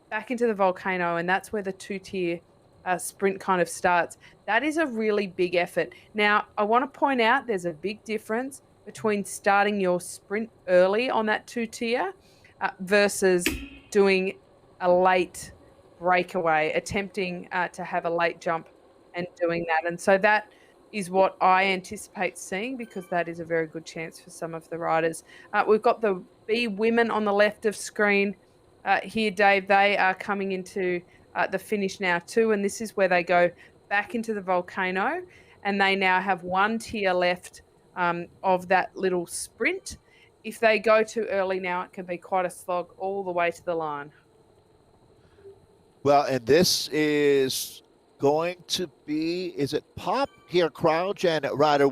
back into the volcano, and that's where the two-tier sprint kind of starts, that is a really big effort. Now, I want to point out there's a big difference between starting your sprint early on that two-tier versus doing a late breakaway, attempting to have a late jump and doing that. And so that is what I anticipate seeing because that is a very good chance for some of the riders. We've got the B women on the left of screen here, Dave. They are coming into the finish now too, and this is where they go back into the volcano, and they now have one tier left of that little sprint. If they go too early now, it can be quite a slog all the way to the line. Well, and this is going to be, is it Pop here, Cryogen rider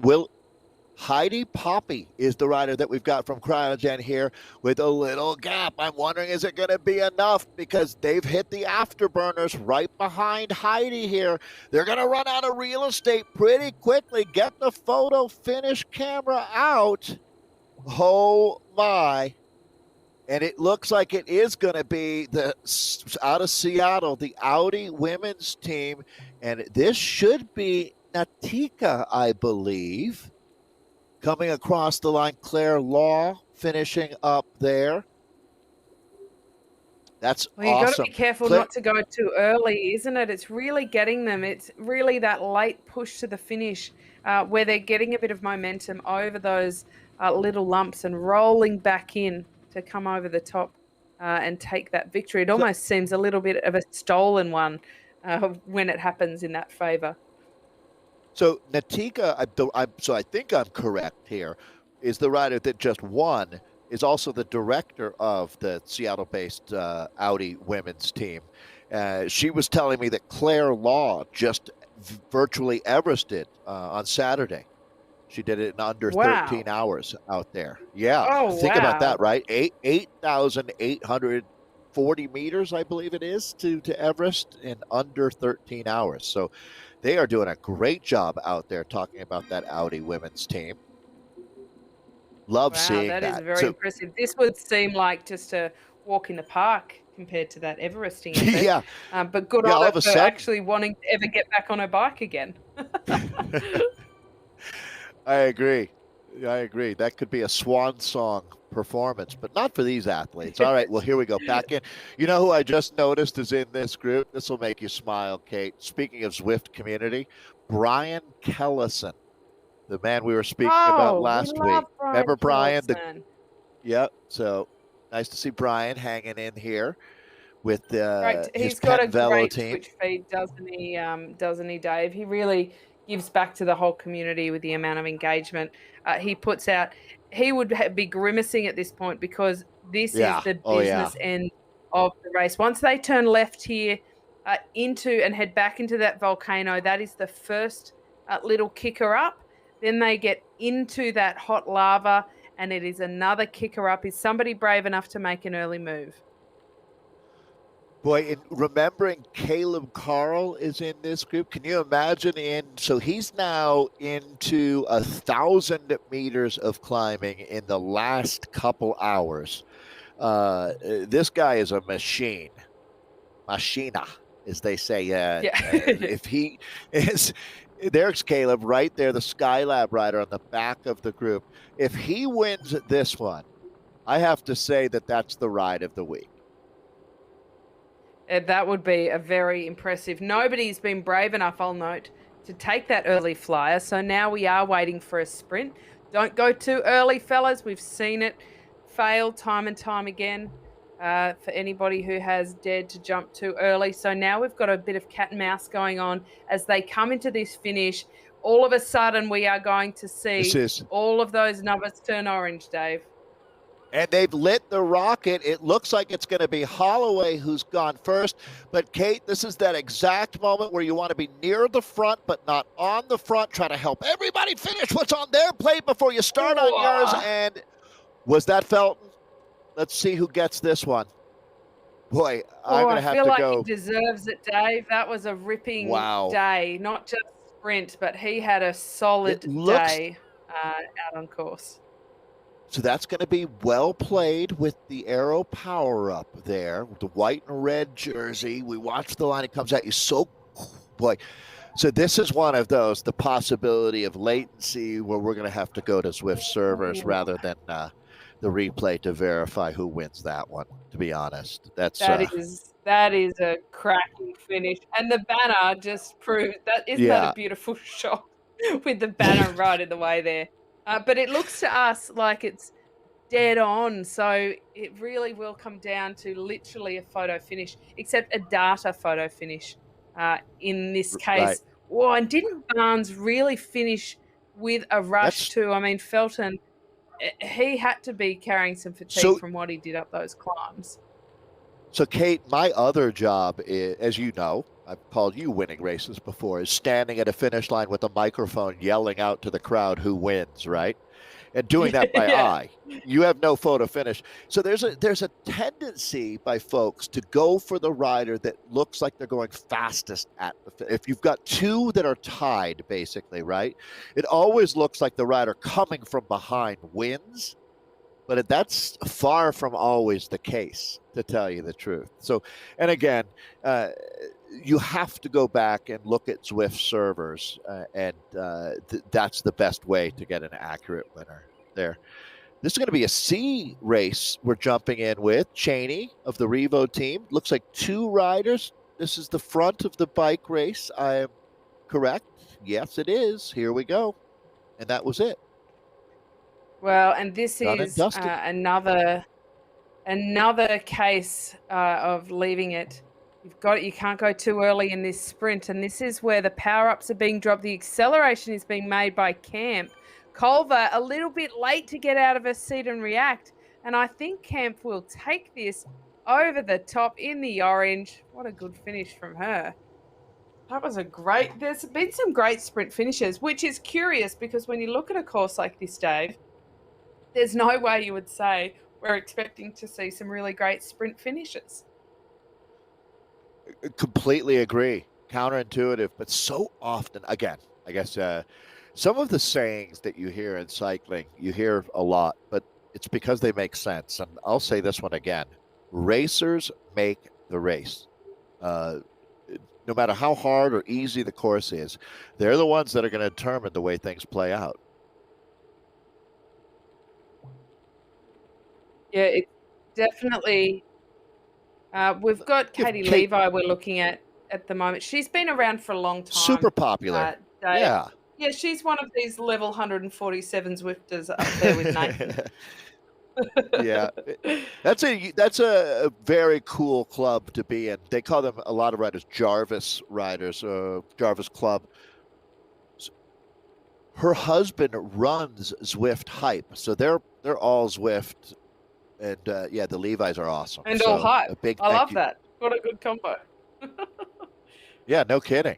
Heidi Poppy is the rider that we've got from Cryogen here with a little gap. I'm wondering, is it going to be enough? Because they've hit the afterburners right behind Heidi here. They're going to run out of real estate pretty quickly. Get the photo finish camera out. Oh my. And it looks like it is going to be out of Seattle, the Audi women's team. And this should be Natika, I believe, coming across the line. Claire Law finishing up there. That's awesome. You've got to be careful not to go too early, isn't it? It's really getting them. It's really that late push to the finish where they're getting a bit of momentum over those little lumps and rolling back in to come over the top and take that victory. It almost seems a little bit of a stolen one when it happens in that favor. So Natika, so I think I'm correct here, is the rider that just won, is also the director of the Seattle-based Audi women's team. She was telling me that Claire Law just virtually Everested on Saturday. She did it in under 13 hours out there. Yeah. Think about that, right? 8,840 meters, I believe it is, to Everest in under 13 hours. So they are doing a great job out there talking about that Audi women's team. Love seeing that. That is very impressive. This would seem like just a walk in the park compared to that Everesting effort. Yeah. But good on her for actually wanting to ever get back on her bike again. I agree. That could be a swan song performance, but not for these athletes. All right, well, here we go. Back in. You know who I just noticed is in this group? This will make you smile, Kate. Speaking of Zwift community, Brian Kellison, the man we were speaking about last week. Remember Brian? Yep. So nice to see Brian hanging in here with he's got a great Twitch feed, doesn't he? Doesn't he, Dave? He really gives back to the whole community with the amount of engagement he puts out. He would be grimacing at this point because this is the business end of the race. Once they turn left here and head back into that volcano, that is the first little kicker up. Then they get into that hot lava, and it is another kicker up. Is somebody brave enough to make an early move? Boy, remembering Caleb Carl is in this group, can you imagine? So he's now into 1,000 meters of climbing in the last couple hours. This guy is a machine. Machina, as they say. Yeah. If he is, there's Caleb right there, the Skylab rider on the back of the group. If he wins this one, I have to say that that's the ride of the week. That would be a very impressive. Nobody's been brave enough, I'll note, to take that early flyer. So now we are waiting for a sprint. Don't go too early, fellas. We've seen it fail time and time again for anybody who has dared to jump too early. So now we've got a bit of cat and mouse going on as they come into this finish. All of a sudden, we are going to see all of those numbers turn orange, Dave. And they've lit the rocket. It looks like it's going to be Holloway who's gone first. But, Kate, this is that exact moment where you want to be near the front but not on the front, trying to help everybody finish what's on their plate before you start on yours. And was that Felton? Let's see who gets this one. Boy, I'm going to have to go. I feel like he deserves it, Dave. That was a ripping day. Not just sprint, but he had a solid day out on course. So that's going to be well played with the Aero power-up there, with the white and red jersey. We watch the line. It comes at you so boy. So this is one of those, the possibility of latency where we're going to have to go to Zwift servers rather than the replay to verify who wins that one, to be honest. That is a cracking finish. And the banner just proves that. Isn't that a beautiful shot with the banner right in the way there? But it looks to us like it's dead on. So it really will come down to literally a photo finish, except a data photo finish in this case. Right. Oh, and didn't Barnes really finish with a rush too? I mean, Felton, he had to be carrying some fatigue from what he did up those climbs. So, Kate, my other job is, as you know, I've called you winning races before, is standing at a finish line with a microphone yelling out to the crowd who wins, right? And doing that by eye. You have no photo finish. So there's a tendency by folks to go for the rider that looks like they're going fastest at the if you've got two that are tied, basically, right? It always looks like the rider coming from behind wins. But that's far from always the case, to tell you the truth. So, and again, you have to go back and look at Zwift servers, and that's the best way to get an accurate winner there. This is going to be a C race we're jumping in with. Cheney of the Revo team. Looks like two riders. This is the front of the bike race. I am correct. Yes, it is. Here we go. And that was it. Well, and this is another case of leaving it. You can't go too early in this sprint, and this is where the power-ups are being dropped. The acceleration is being made by Camp. Culver a little bit late to get out of her seat and react, and I think Camp will take this over the top in the orange. What a good finish from her. That was there's been some great sprint finishes, which is curious because when you look at a course like this, Dave, there's no way you would say we're expecting to see some really great sprint finishes. Completely agree. Counterintuitive, but so often, again, I guess some of the sayings that you hear in cycling, you hear a lot, but it's because they make sense. And I'll say this one again. Racers make the race. No matter how hard or easy the course is, they're the ones that are going to determine the way things play out. Yeah, it's definitely. We've got Katie Levi we're looking at the moment. She's been around for a long time. Super popular. Yeah. Yeah, she's one of these level 147 Zwifters up there with Nathan. Yeah. That's a very cool club to be in. They call them, a lot of riders, Jarvis riders, Jarvis Club. Her husband runs Zwift Hype, so they're all Zwift. And the Levi's are awesome. And all hype. I love that. What a good combo. Yeah, no kidding.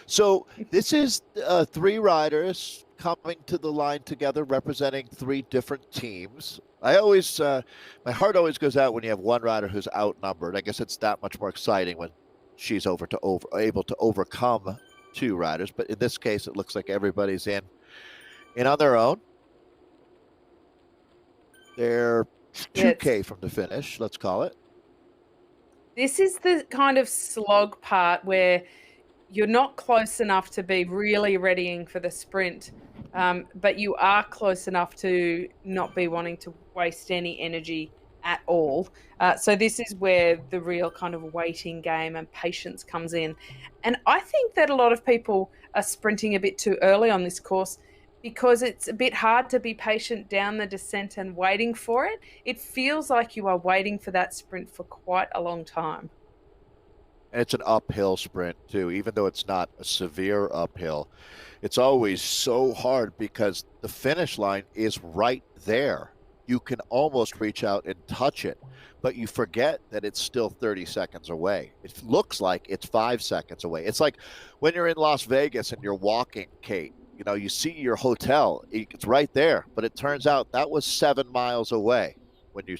So this is three riders coming to the line together, representing three different teams. I always, my heart always goes out when you have one rider who's outnumbered. I guess it's that much more exciting when she's able to overcome two riders. But in this case, it looks like everybody's in on their own. They're Yeah, 2K from the finish, let's call it. this is the kind of slog part where you're not close enough to be really readying for the sprint, but you are close enough to not be wanting to waste any energy at all. So this is where the real kind of waiting game and patience comes in. And I think that a lot of people are sprinting a bit too early on this course because it's a bit hard to be patient down the descent and waiting for it. It feels like you are waiting for that sprint for quite a long time. And it's an uphill sprint too, even though it's not a severe uphill. It's always so hard because the finish line is right there. You can almost reach out and touch it, but you forget that it's still 30 seconds away. It looks like it's 5 seconds away. It's like when you're in Las Vegas and you're walking, Kate, you know, you see your hotel, it's right there, but it turns out that was 7 miles away when you